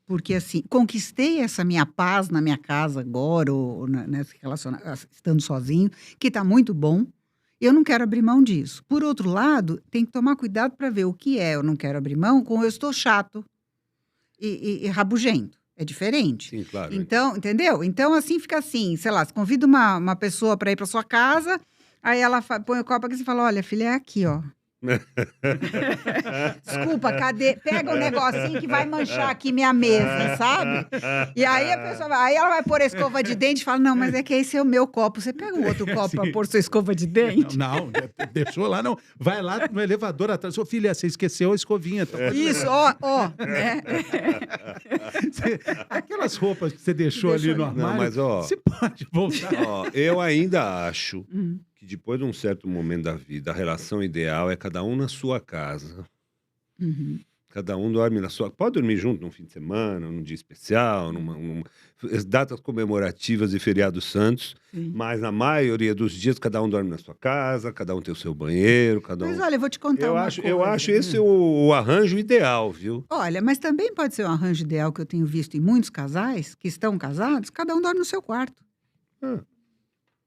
porque assim, conquistei essa minha paz na minha casa agora, ou nesse estando sozinho, que está muito bom, eu não quero abrir mão disso. Por outro lado, tem que tomar cuidado para ver o que eu não quero abrir mão com eu estou chato e rabugento. É diferente. Sim, claro. Então, entendeu? Então, assim, fica assim, sei lá, você convida uma pessoa para ir para sua casa, aí ela põe o copo aqui e você fala, olha, filha, é aqui, ó. Desculpa, cadê? Pega o negocinho que vai manchar aqui minha mesa, sabe? E aí a pessoa aí ela vai pôr a escova de dente e fala, não, mas é que esse é o meu copo. Você pega um outro copo para Sim. pôr sua escova de dente? Não, deixou lá, não. Vai lá no elevador atrás. Ô, filha, você esqueceu a escovinha. Tá? Isso, ó, né? Aquelas roupas que você deixou ali no armário, Não, mas, ó, você pode voltar. ó, eu ainda acho Hum. que depois de um certo momento da vida, a relação ideal é cada um na sua casa. Uhum. Cada um dorme na sua... Pode dormir junto num fim de semana, num dia especial, datas comemorativas e feriados santos, Sim. mas na maioria dos dias cada um dorme na sua casa, cada um tem o seu banheiro, cada um... Mas olha, eu vou te contar Eu uma acho, coisa. eu acho esse o arranjo ideal, viu? Olha, mas também pode ser um arranjo ideal que eu tenho visto em muitos casais que estão casados, cada um dorme no seu quarto. Ah.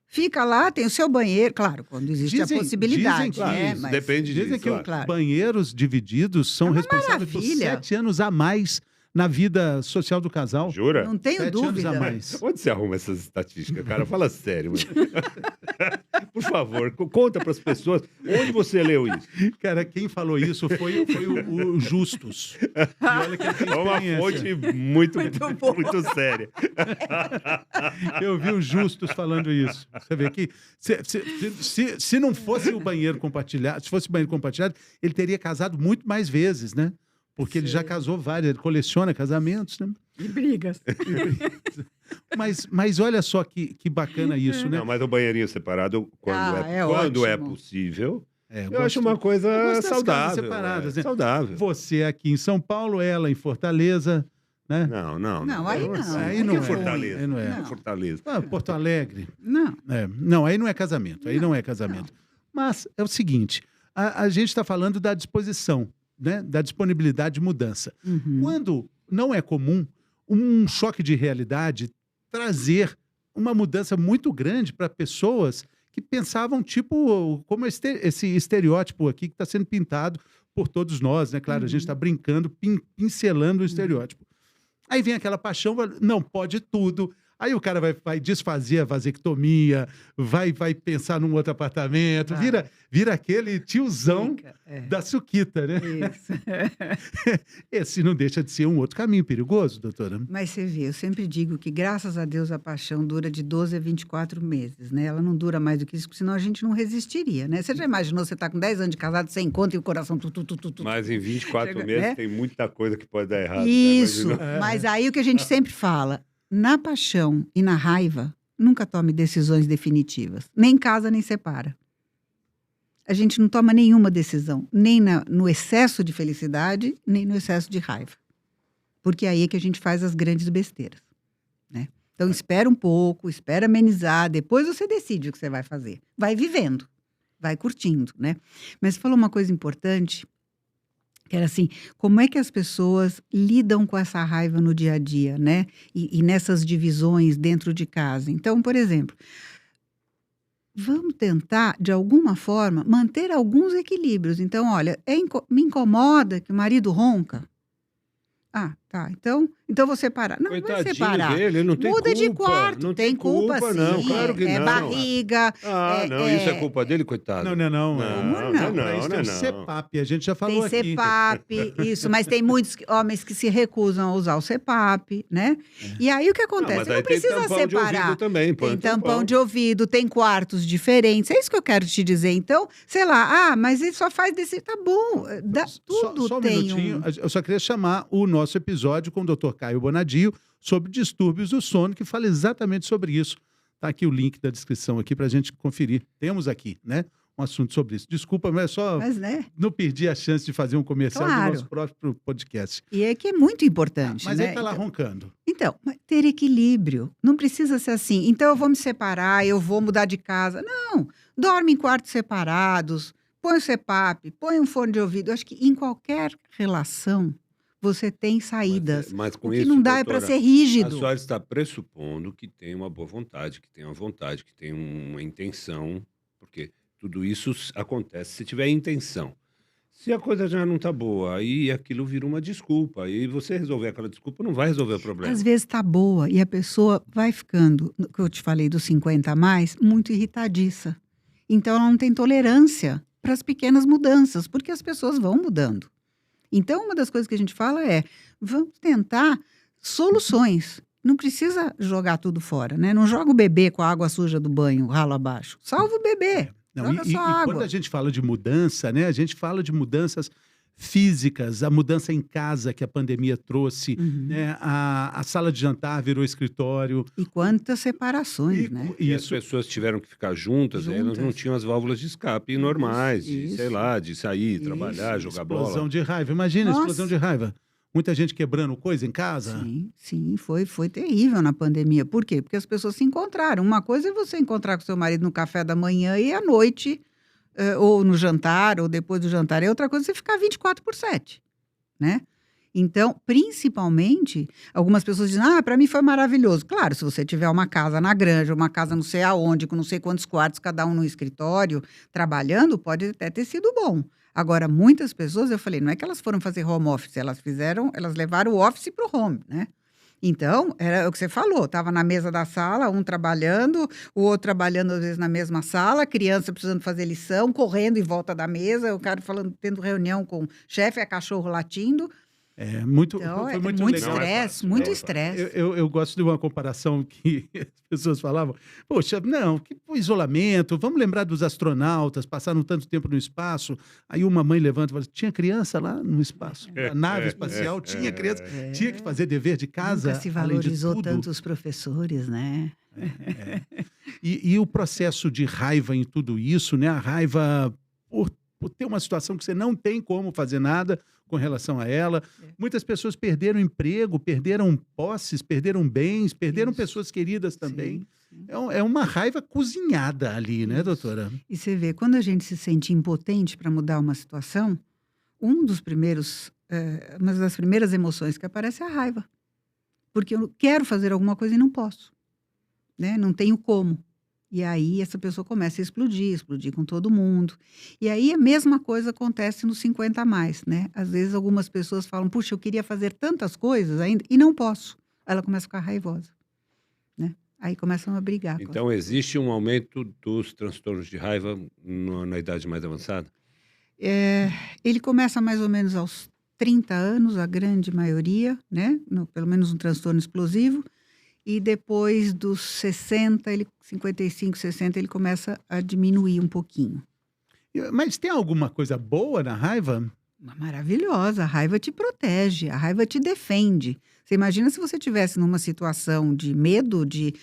Fica lá, tem o seu banheiro, claro, quando existe Dizem- a possibilidade, dizem que né? isso Mas depende Dizem disso. que claro. claro. banheiros divididos são É uma responsáveis por maravilha. 7 anos a mais na vida social do casal. Jura? não tenho 7 anos dúvida. a mais. Onde você arruma essas estatísticas, cara? Fala sério, mano. Por favor, conta para as pessoas onde você leu isso. Cara, quem falou isso foi o Justus. E olha que ele tem É uma experiência. fonte muito, boa. muito séria. Eu vi o Justus falando isso. Você vê que se não fosse o banheiro compartilhado, se fosse o banheiro compartilhado, ele teria casado muito mais vezes, né? Porque ele já casou várias, ele coleciona casamentos, né? E brigas. Mas olha só que bacana isso, né? Não, mas o banheirinho separado, quando, Ah, é quando é ótimo. possível, É, eu acho uma coisa eu gosto das casas saudável. separadas, né? Saudável. Você aqui em São Paulo, ela em Fortaleza, né? Não. Não, aí não. Aí não Aqui é. Fortaleza. Aí não é. Não. Fortaleza. Ah, Porto Alegre. Não. Não, aí não é casamento. Aí não é casamento. Mas é o seguinte: a gente está falando da disposição, né? Da disponibilidade de mudança. Uhum. Quando não é comum um choque de realidade trazer uma mudança muito grande para pessoas que pensavam, tipo, como esse estereótipo aqui que está sendo pintado por todos nós, né? Claro, a gente está brincando, pincelando o estereótipo. Aí vem aquela paixão, não, pode tudo. Aí o cara vai desfazer a vasectomia, vai pensar num outro apartamento, Vai. vira aquele tiozão Fica, é. da suquita, né? Isso. Esse não deixa de ser um outro caminho perigoso, doutora. Mas você vê, eu sempre digo que, graças a Deus, a paixão dura de 12 a 24 meses, né? Ela não dura mais do que isso, porque senão a gente não resistiria, né? Você já imaginou, você tá com 10 anos de casado, você encontra e o coração... Mas em 24 Chega, meses né? tem muita coisa que pode dar errado. Isso, Né? Mas, mas aí o que a gente sempre fala, na paixão e na raiva, nunca tome decisões definitivas. Nem casa, nem separa. A gente não toma nenhuma decisão, nem no excesso de felicidade, nem no excesso de raiva. Porque é aí que a gente faz as grandes besteiras, né? Então, espera um pouco, espera amenizar, depois você decide o que você vai fazer. Vai vivendo, vai curtindo, né? Mas você falou uma coisa importante, que era assim, como é que as pessoas lidam com essa raiva no dia a dia, né? E nessas divisões dentro de casa. Então, por exemplo, vamos tentar, de alguma forma, manter alguns equilíbrios. Então, olha, me incomoda que o marido ronca. Ah, Tá, então vou separar. Não, vai Coitadinho separar. dele, ele não tem Muda de culpa. quarto. Não Tem culpa, sim. não, claro que É não. barriga. Ah, não, isso é culpa dele, coitado. Não, não, não. Como não? Para isso tem o não. CPAP, a gente já falou Tem aqui. CPAP, isso, mas tem muitos homens que se recusam a usar o CPAP, né? E aí o que acontece? mas Não aí tem precisa tampão de ouvido separar. também, põe Tem um tampão de ouvido, tem quartos diferentes. É isso que eu quero te dizer. Então, sei lá, mas ele só faz desse. Tá bom, tudo Só um tem minutinho, eu só queria chamar o nosso episódio com o Dr. Caio Bonadio sobre distúrbios do sono, que fala exatamente sobre isso. Tá aqui o link da descrição aqui para a gente conferir. Temos aqui, né, um assunto sobre isso. Desculpa, mas só Mas, né? não perdi a chance de fazer um comercial do Claro. nosso próprio podcast. E é que é muito importante, Mas né? ele tá lá roncando. Então, mas ter equilíbrio. Não precisa ser assim. Então, eu vou me separar, eu vou mudar de casa. Não. Dorme em quartos separados, põe o CPAP, põe um fone de ouvido. Eu acho que em qualquer relação, você tem saídas. Mas com O que isso, não dá é para doutora, ser a rígido. senhora está pressupondo que tem uma boa vontade, que tem uma vontade, que tem uma intenção, porque tudo isso acontece se tiver intenção. Se a coisa já não está boa, aí aquilo vira uma desculpa. Aí você resolver aquela desculpa não vai resolver o problema. Às vezes tá boa e a pessoa vai ficando, que eu te falei dos 50 a mais, muito irritadiça. Então ela não tem tolerância para as pequenas mudanças, porque as pessoas vão mudando. Então uma das coisas que a gente fala é, vamos tentar soluções. Não precisa jogar tudo fora, né? Não joga o bebê com a água suja do banho, ralo abaixo. Salva o bebê. Não, Joga só água. quando a gente fala de mudança, né, a gente fala de mudanças físicas, a mudança em casa que a pandemia trouxe, né, a sala de jantar virou escritório. E quantas separações, né? E as Isso, pessoas tiveram que ficar juntas, aí elas não Juntas. tinham as válvulas de escape normais, de, isso. sei lá, de sair, Isso, trabalhar, jogar explosão bola. de raiva. Imagina, Nossa. explosão de raiva. Muita gente quebrando coisa em casa. Sim, foi terrível na pandemia. Por quê? Porque as pessoas se encontraram. Uma coisa é você encontrar com seu marido no café da manhã e à noite, ou no jantar, ou depois do jantar. E outra coisa é você ficar 24/7, né? Então, principalmente, algumas pessoas dizem, para mim foi maravilhoso. Claro, se você tiver uma casa na granja, uma casa não sei aonde, com não sei quantos quartos, cada um no escritório, trabalhando, pode até ter sido bom. Agora, muitas pessoas, eu falei, não é que elas foram fazer home office, elas levaram o office para o home, né? Então, era o que você falou, estava na mesa da sala, um trabalhando, o outro trabalhando às vezes na mesma sala, criança precisando fazer lição, correndo em volta da mesa, o cara falando, tendo reunião com o chefe, a cachorro latindo. Foi Então, muito muito legal. estresse, Não é muito fácil. estresse. Eu gosto de uma comparação que as pessoas falavam, poxa, não, que isolamento, vamos lembrar dos astronautas, passaram tanto tempo no espaço, aí uma mãe levanta e fala, tinha criança lá no espaço, na nave espacial, tinha criança, tinha que fazer dever de casa, Nunca se além de valorizou tudo. tanto os professores, né? E o processo de raiva em tudo isso, né? A raiva por ter uma situação que você não tem como fazer nada com relação a ela. Muitas pessoas perderam emprego, perderam posses, perderam bens, perderam Isso. pessoas queridas também. Sim. É uma raiva cozinhada ali, né, Isso. doutora? E você vê, quando a gente se sente impotente para mudar uma situação, uma das primeiras emoções que aparece é a raiva. Porque eu quero fazer alguma coisa e não posso, né? Não tenho como. E aí essa pessoa começa a explodir com todo mundo. E aí a mesma coisa acontece nos 50 a mais, né? Às vezes algumas pessoas falam, puxa, eu queria fazer tantas coisas ainda e não posso. Aí ela começa a ficar raivosa, né? Aí começam a brigar. Então, existe um aumento dos transtornos de raiva na idade mais avançada? Ele começa mais ou menos aos 30 anos, a grande maioria, né? Pelo menos um transtorno explosivo. E depois dos 60, 55, 60, ele começa a diminuir um pouquinho. Mas tem alguma coisa boa na raiva? Maravilhosa, a raiva te protege, a raiva te defende. Você imagina se você estivesse numa situação de medo, de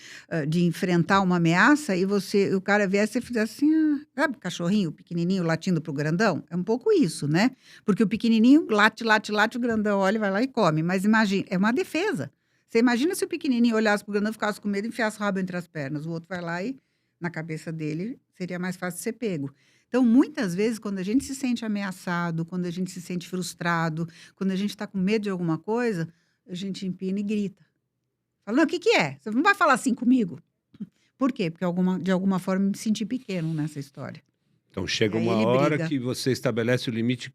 enfrentar uma ameaça, e o cara viesse e fizesse assim, sabe, cachorrinho pequenininho latindo pro grandão? É um pouco isso, né? Porque o pequenininho late, o grandão olha, vai lá e come. Mas imagina, é uma defesa. Você imagina se o pequenininho olhasse pro grandão, ficasse com medo e enfiasse o rabo entre as pernas. O outro vai lá e, na cabeça dele, seria mais fácil ser pego. Então, muitas vezes, quando a gente se sente ameaçado, quando a gente se sente frustrado, quando a gente está com medo de alguma coisa, a gente empina e grita. Fala, não, o que é? Você não vai falar assim comigo? Por quê? Porque de alguma forma eu me senti pequeno nessa história. Então, chega E aí uma ele hora briga. que você estabelece o limite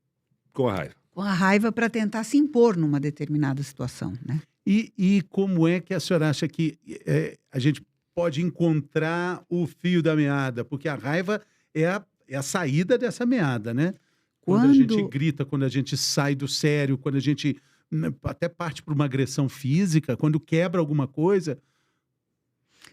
com a raiva. com a raiva para tentar se impor numa determinada situação, né? E como é que a senhora acha que a gente pode encontrar o fio da meada? Porque a raiva é a saída dessa meada, né? Quando a gente Quando grita, quando a gente sai do sério, quando a gente até parte para uma agressão física, quando quebra alguma coisa.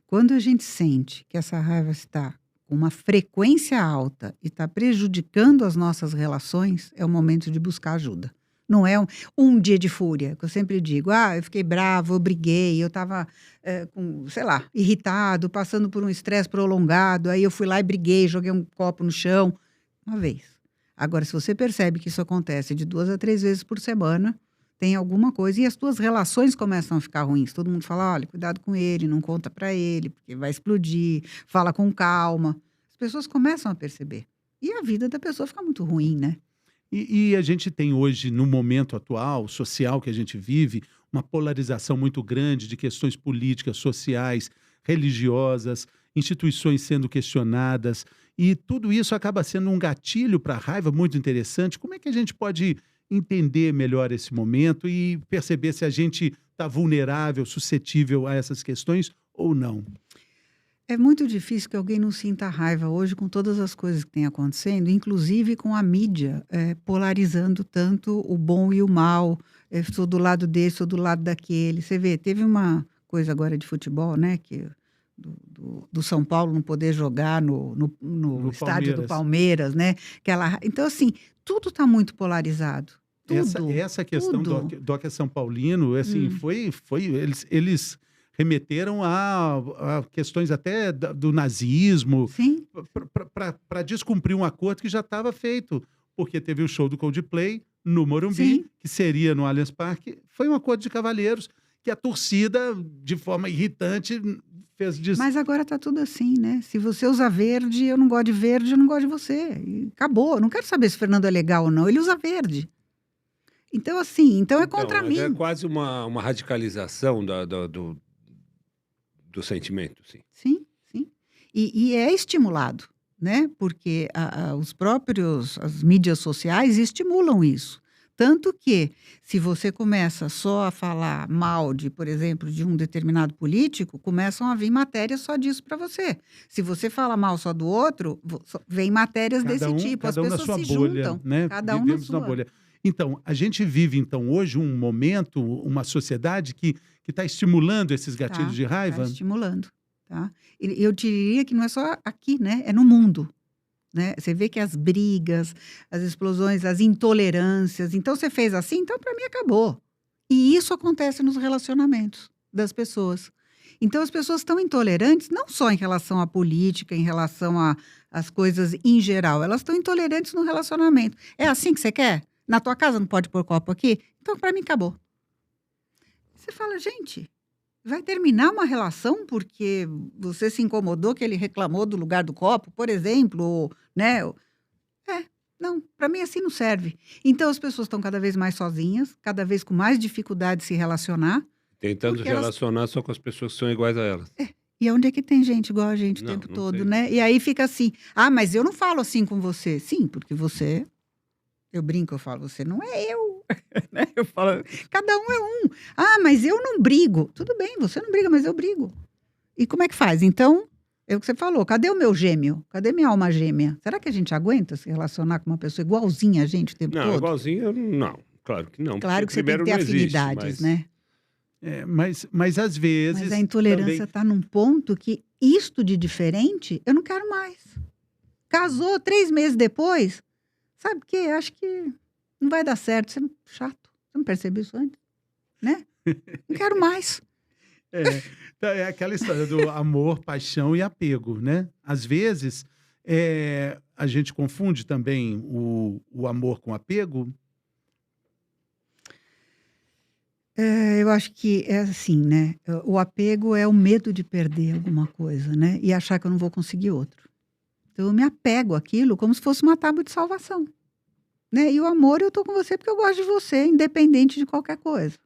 Quando a gente sente que essa raiva está com uma frequência alta e está prejudicando as nossas relações, é o momento de buscar ajuda. Não é um dia de fúria, que eu sempre digo, eu fiquei bravo, eu briguei, eu estava, sei lá, irritado, passando por um estresse prolongado, aí eu fui lá e briguei, joguei um copo no chão, uma vez. Agora, se você percebe que isso acontece de 2 a 3 vezes por semana, tem alguma coisa, e as tuas relações começam a ficar ruins. Todo mundo fala, olha, cuidado com ele, não conta para ele, porque vai explodir, fala com calma. As pessoas começam a perceber. E a vida da pessoa fica muito ruim, né? E a gente tem hoje, no momento atual, social que a gente vive, uma polarização muito grande de questões políticas, sociais, religiosas, instituições sendo questionadas, e tudo isso acaba sendo um gatilho para a raiva muito interessante. Como é que a gente pode entender melhor esse momento e perceber se a gente está vulnerável, suscetível a essas questões ou não? É muito difícil que alguém não sinta raiva hoje com todas as coisas que têm acontecendo, inclusive com a mídia polarizando tanto o bom e o mal. Sou do lado desse, sou do lado daquele. Você vê, teve uma coisa agora de futebol, né? Que do São Paulo não poder jogar no No estádio do Palmeiras. Palmeiras, né? Então, assim, tudo está muito polarizado. Essa, Tudo, essa questão do, tudo. do que é São Paulino, assim, Hum, eles remeteram a questões até do nazismo, sim, para descumprir um acordo que já estava feito, porque teve o show do Coldplay no Morumbi, sim. que seria no Allianz Parque, foi um acordo de cavalheiros, que a torcida, de forma irritante, fez disso. Mas agora tá tudo assim, né? Se você usa verde, eu não gosto de verde, eu não gosto de você. E acabou. Eu não quero saber se o Fernando é legal ou não. Ele usa verde. Então, assim, então é Então, contra mas é mim. quase uma radicalização do sentimento, sim. Sim, sim. E é estimulado, né? Porque as mídias sociais estimulam isso. Tanto que, se você começa só a falar mal por exemplo, de um determinado político, começam a vir matérias só disso para você. Se você fala mal só do outro, vem matérias desse tipo. As Cada um na pessoas sua se bolha, juntam, né? cada um na Vivemos na sua. bolha. Então, a gente vive, então, hoje um momento, uma sociedade que está estimulando esses gatilhos de Tá raiva. estimulando, tá. E eu diria que não é só aqui, né, é no mundo, né. Você vê que as brigas, as explosões, as intolerâncias, então você fez assim, então para mim acabou. E isso acontece nos relacionamentos das pessoas. Então as pessoas estão intolerantes não só em relação à política, em relação às coisas em geral, elas estão intolerantes no relacionamento. É assim que você quer? Na tua casa não pode pôr copo aqui? Então para mim acabou. Você fala: "Gente, vai terminar uma relação porque você se incomodou que ele reclamou do lugar do copo, por exemplo, ou, né?" Não, para mim assim não serve. Então as pessoas estão cada vez mais sozinhas, cada vez com mais dificuldade de se relacionar, Tentando se porque elas relacionar só com as pessoas que são iguais a elas. e onde é que tem gente igual a gente o Não, tempo não todo, tem. né? E aí fica assim: "Ah, mas eu não falo assim com você". Sim, porque você eu brinco, eu falo: "Você não é eu", né, eu falo: "Cada um é um". "Ah, mas eu não brigo". Tudo bem, você não briga, mas eu brigo. E como é que faz? Então, é o que você falou, cadê o meu gêmeo? Cadê minha alma gêmea? Será que a gente aguenta se relacionar com uma pessoa igualzinha a gente o tempo Não, todo? igualzinho, não. Claro que não, porque Claro que você tem que primeiro ter não existe, afinidades, mas né? Mas às Mas a vezes intolerância também. está num ponto que isto de diferente, eu não quero mais. Casou 3 meses depois, sabe o quê? Acho que não vai dar certo, você é chato. Você não percebeu isso antes, né? Não quero mais. É, então, é aquela história do amor, paixão e apego, né? Às vezes, a gente confunde também o amor com apego. Eu acho que é assim, né, o apego é o medo de perder alguma coisa, né, e achar que eu não vou conseguir outro. Então eu me apego àquilo como se fosse uma tábua de salvação, né, e o amor eu tô com você porque eu gosto de você, independente de qualquer coisa,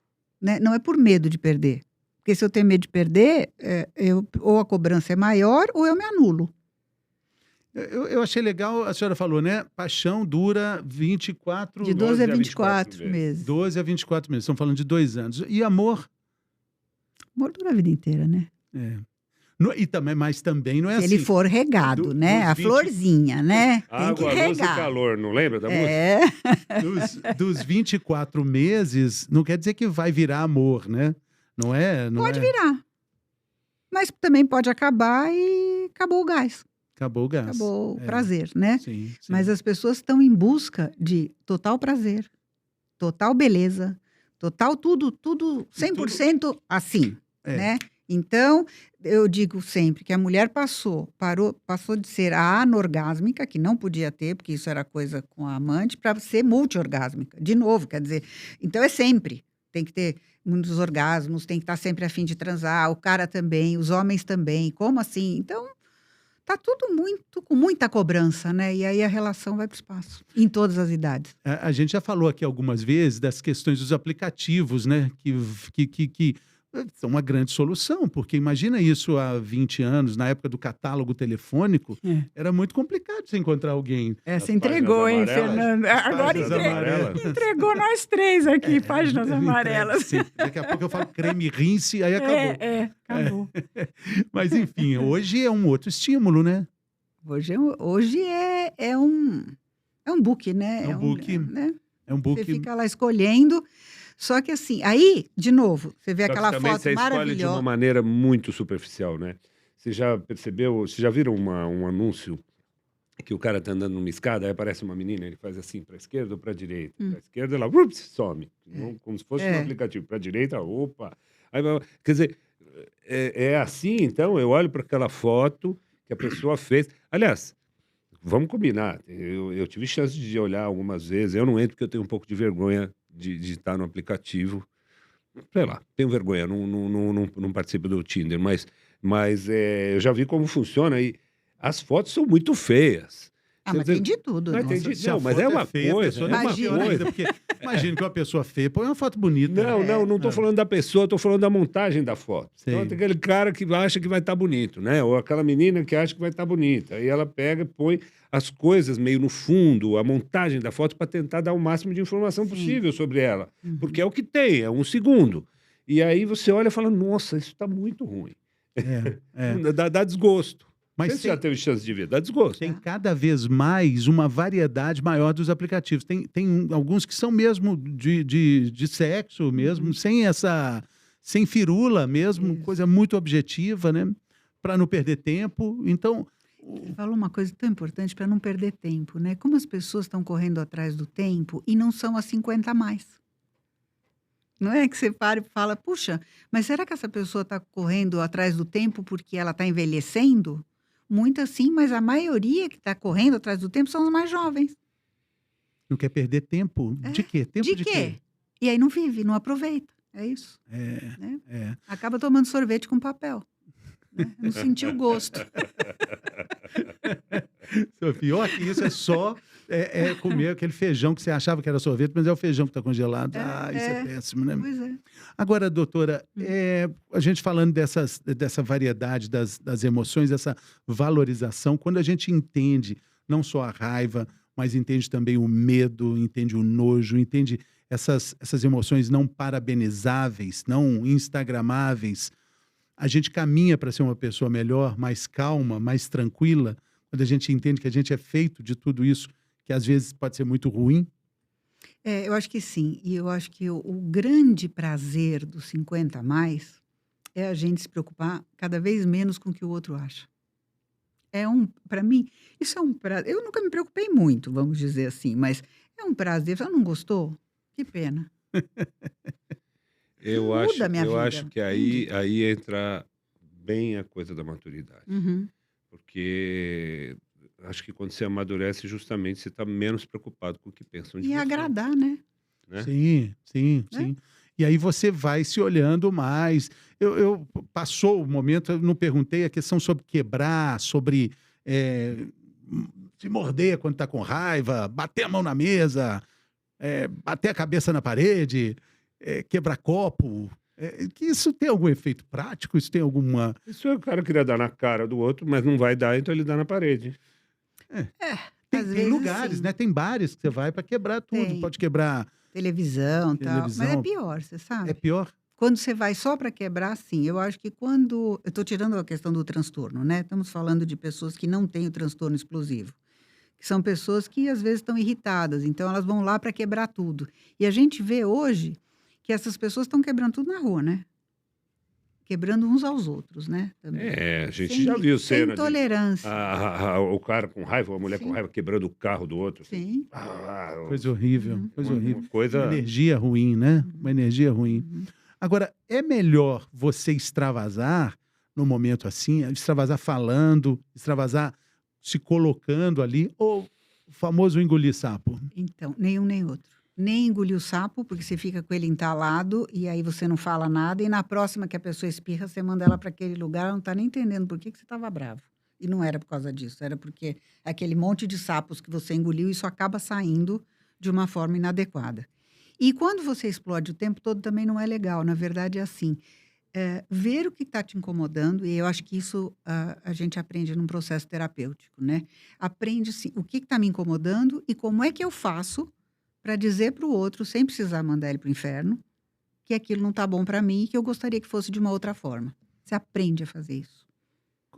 né, não é por medo de perder. Porque se eu tenho medo de perder, ou a cobrança é maior ou eu me anulo. Eu achei legal, a senhora falou, né? Paixão dura 24, De 12 a 24 meses. meses. 12 a 24 meses. Estamos falando de 2 anos. E amor? Amor dura a vida inteira, né? É. E também, mas também não é Se assim. ele for regado, né? dos A 20 florzinha, né? Tem que Água, luz e regar. calor, não lembra da música? É, Dos 24 meses, não quer dizer que vai virar amor, né? Não é? Não pode é. virar. Mas também pode acabar e acabou o gás, Acabou o gás. acabou o É, prazer, né? Sim, sim. Mas as pessoas estão em busca de total prazer, total beleza, total tudo 100% assim, É. né? Então, eu digo sempre que a mulher passou de ser a anorgásmica, que não podia ter, porque isso era coisa com a amante, para ser multiorgásmica. De novo, quer dizer, então é sempre. Tem que ter muitos orgasmos, tem que estar sempre a fim de transar, o cara também, os homens também. Como assim? Então, tá tudo com muita cobrança, né? E aí a relação vai para o espaço, em todas as idades. A gente já falou aqui algumas vezes das questões dos aplicativos, né? Que são uma grande solução, porque imagina isso há 20 anos, na época do catálogo telefônico, era muito complicado você encontrar alguém. Você As entregou, páginas hein, amarelas. Fernando? Agora páginas amarelas. entregou nós três aqui, páginas amarelas. Sim. Daqui a pouco eu falo creme rinse, aí acabou. Acabou. Mas enfim, hoje é um outro estímulo, né? Hoje é um book, né? É um book. Né? É um Você book. fica lá escolhendo. Só que assim, aí, de novo, você vê Só que aquela também foto você escolhe de uma maravilhosa. maneira muito superficial, né? Você já percebeu, vocês já viram um anúncio que o cara tá andando numa escada, aí aparece uma menina, ele faz assim, para esquerda ou para direita? Para esquerda, ela ups, some. Como se fosse um aplicativo. Para direita, opa. Aí, quer dizer, é assim, então, eu olho para aquela foto que a pessoa fez. Aliás, vamos combinar. Eu tive chance de olhar algumas vezes. Eu não entro porque eu tenho um pouco de vergonha de estar no aplicativo. Sei lá, tenho vergonha, não participo do Tinder, mas eu já vi como funciona e as fotos são muito feias. Ah, mas tem de tudo, Não, né? tem de- Se a não, mas foto é uma feia, a coisa, pessoa é não uma funciona coisa. ainda, porque imagina que uma pessoa feia põe uma foto bonita. Não estou falando da pessoa, estou falando da montagem da foto. Então Sim. tem aquele cara que acha que vai estar bonito, né? Ou aquela menina que acha que vai estar bonita. Aí ela pega, põe as coisas meio no fundo, a montagem da foto para tentar dar o máximo de informação possível sobre ela. Porque é o que tem, é 1 segundo. E aí você olha e fala, nossa, isso está muito ruim. Dá desgosto. Mas Você já teve chance de ver, dá desgosto. tem cada vez mais uma variedade maior dos aplicativos. Tem alguns que são mesmo de sexo mesmo, sem firula mesmo, Isso. coisa muito objetiva, né? Para não perder tempo. Então, Você falou uma coisa tão importante para não perder tempo, né? Como as pessoas estão correndo atrás do tempo e não são as 50 a mais. Não é que você para e fala, puxa, mas será que essa pessoa está correndo atrás do tempo porque ela está envelhecendo? Muitas sim, mas a maioria que está correndo atrás do tempo são os mais jovens. não quer perder tempo. De quê? Tempo De quê? E aí não vive, não aproveita. É isso. Né? É. Acaba tomando sorvete com papel. Né? Não sentiu o gosto. Pior que isso é só comer aquele feijão que você achava que era sorvete, mas é o feijão que está congelado. Isso é péssimo, né? Pois é. Agora, doutora, a gente falando dessa variedade das emoções, dessa valorização, quando a gente entende não só a raiva, mas entende também o medo, entende o nojo, entende essas emoções não parabenizáveis, não instagramáveis, a gente caminha para ser uma pessoa melhor, mais calma, mais tranquila, quando a gente entende que a gente é feito de tudo isso, que às vezes pode ser muito ruim. Eu acho que sim. E eu acho que o grande prazer dos 50 a mais é a gente se preocupar cada vez menos com o que o outro acha. Para mim, isso é um prazer. Eu nunca me preocupei muito, vamos dizer assim, mas é um prazer. Você não gostou? Que pena. Eu Muda a minha vida. acho que aí entra bem a coisa da maturidade. Uhum. Porque acho que quando você amadurece, justamente você está menos preocupado com o que pensam de E você. agradar, né? Né? Sim. E aí você vai se olhando mais. Eu passou o momento, eu não perguntei a questão sobre quebrar, sobre se morder quando está com raiva, bater a mão na mesa, bater a cabeça na parede, quebrar copo. Que isso tem algum efeito prático? Isso tem alguma... Isso é o cara queria dar na cara do outro, mas não vai dar, então ele dá na parede. Tem, Às tem vezes, lugares, sim. né? Tem bares que você vai para quebrar tudo. Tem. Pode quebrar Televisão e tal. Mas é televisão. pior, você É sabe? pior? Quando você vai só para quebrar, sim. Eu acho que quando. Eu estou tirando a questão do transtorno, né? Estamos falando de pessoas que não têm o transtorno explosivo. Que são pessoas que às vezes estão irritadas, então elas vão lá para quebrar tudo. E a gente vê hoje que essas pessoas estão quebrando tudo na rua, né? Quebrando uns aos outros, né? Também. A gente Sem, já viu sem cena de tolerância. o cara com raiva, a mulher com Sim. raiva quebrando o carro do outro. Assim. Sim. Coisa horrível, Uhum. coisa Uma horrível. Uma coisa. energia ruim, né? Uma energia ruim. Uhum. Agora, é melhor você extravasar no momento assim, extravasar falando, extravasar se colocando ali, ou o famoso engolir sapo? Então, nenhum nem outro. Nem engolir o sapo, porque você fica com ele entalado e aí você não fala nada. E na próxima que a pessoa espirra, você manda ela para aquele lugar, ela não está nem entendendo por que você estava bravo. E não era por causa disso, era porque aquele monte de sapos que você engoliu, isso acaba saindo de uma forma inadequada. E quando você explode o tempo todo também não é legal. Na verdade, é assim. Ver o que está te incomodando, e eu acho que isso a gente aprende num processo terapêutico, né? Aprende assim, o que está me incomodando e como é que eu faço para dizer para o outro, sem precisar mandar ele para o inferno, que aquilo não está bom para mim e que eu gostaria que fosse de uma outra forma. Você aprende a fazer isso.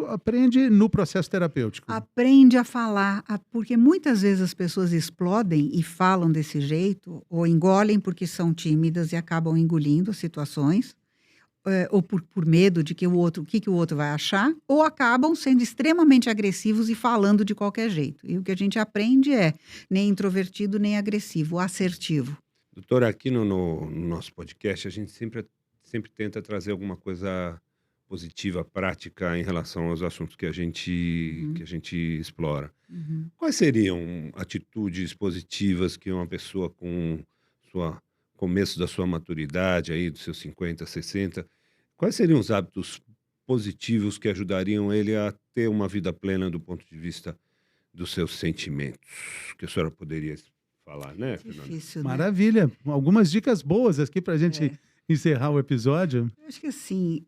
Aprende no processo terapêutico. Aprende a falar, porque muitas vezes as pessoas explodem e falam desse jeito, ou engolem porque são tímidas e acabam engolindo as situações, ou por medo de que o que o outro vai achar, ou acabam sendo extremamente agressivos e falando de qualquer jeito. E o que a gente aprende é nem introvertido, nem agressivo, assertivo. Doutora, aqui no nosso podcast, a gente sempre tenta trazer alguma coisa positiva, prática em relação aos assuntos que a gente explora. Uhum. Quais seriam atitudes positivas que uma pessoa com começo da sua maturidade, aí dos seus 50, 60, quais seriam os hábitos positivos que ajudariam ele a ter uma vida plena do ponto de vista dos seus sentimentos? Que a senhora poderia falar, né, Fernanda? Difícil, né? Maravilha. Algumas dicas boas aqui para a gente É. encerrar o episódio. Eu acho que assim,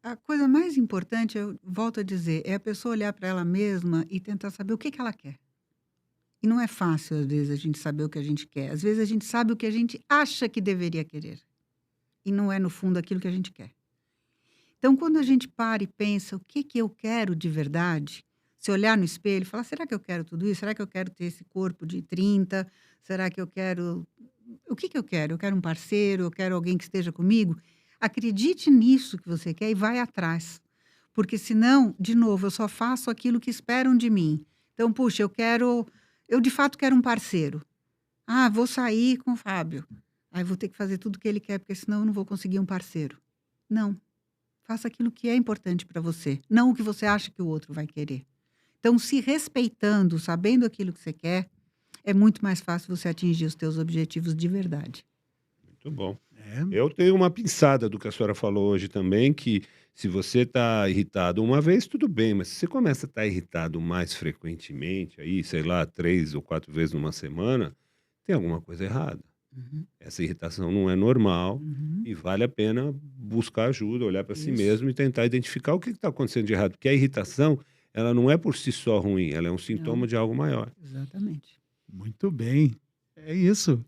a coisa mais importante, eu volto a dizer, é a pessoa olhar para ela mesma e tentar saber o que ela quer. E não é fácil, às vezes, a gente saber o que a gente quer. Às vezes a gente sabe o que a gente acha que deveria querer. E não é, no fundo, aquilo que a gente quer. Então, quando a gente para e pensa o que eu quero de verdade, se olhar no espelho e falar, será que eu quero tudo isso? Será que eu quero ter esse corpo de 30? Será que eu quero... O que eu quero? Eu quero um parceiro? Eu quero alguém que esteja comigo? Acredite nisso que você quer e vai atrás. Porque senão, de novo, eu só faço aquilo que esperam de mim. Então, puxa, eu de fato quero um parceiro. Ah, vou sair com o Fábio. Aí vou ter que fazer tudo o que ele quer, porque senão eu não vou conseguir um parceiro. Não. Faça aquilo que é importante para você, não o que você acha que o outro vai querer. Então, se respeitando, sabendo aquilo que você quer, é muito mais fácil você atingir os teus objetivos de verdade. Muito bom. É. Eu tenho uma pinçada do que a senhora falou hoje também, que se você está irritado uma vez, tudo bem, mas se você começa a estar irritado mais frequentemente, aí, sei lá, 3 ou 4 vezes numa semana, tem alguma coisa errada. Uhum, Essa irritação não é normal uhum. e vale a pena buscar ajuda, olhar para si Isso. mesmo e tentar identificar o que está acontecendo de errado. Porque a irritação, ela não é por si só ruim, ela é um sintoma Não. de algo maior. Exatamente. Muito bem. É isso.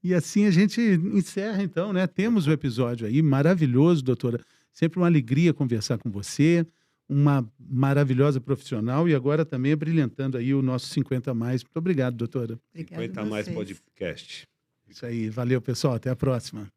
E assim a gente encerra, então, né? Temos o episódio aí, maravilhoso, doutora. Sempre uma alegria conversar com você, uma maravilhosa profissional e agora também brilhantando aí o nosso 50 mais. Muito obrigado, doutora. Obrigada a 50 mais vocês. podcast. Isso aí. Valeu, pessoal. Até a próxima.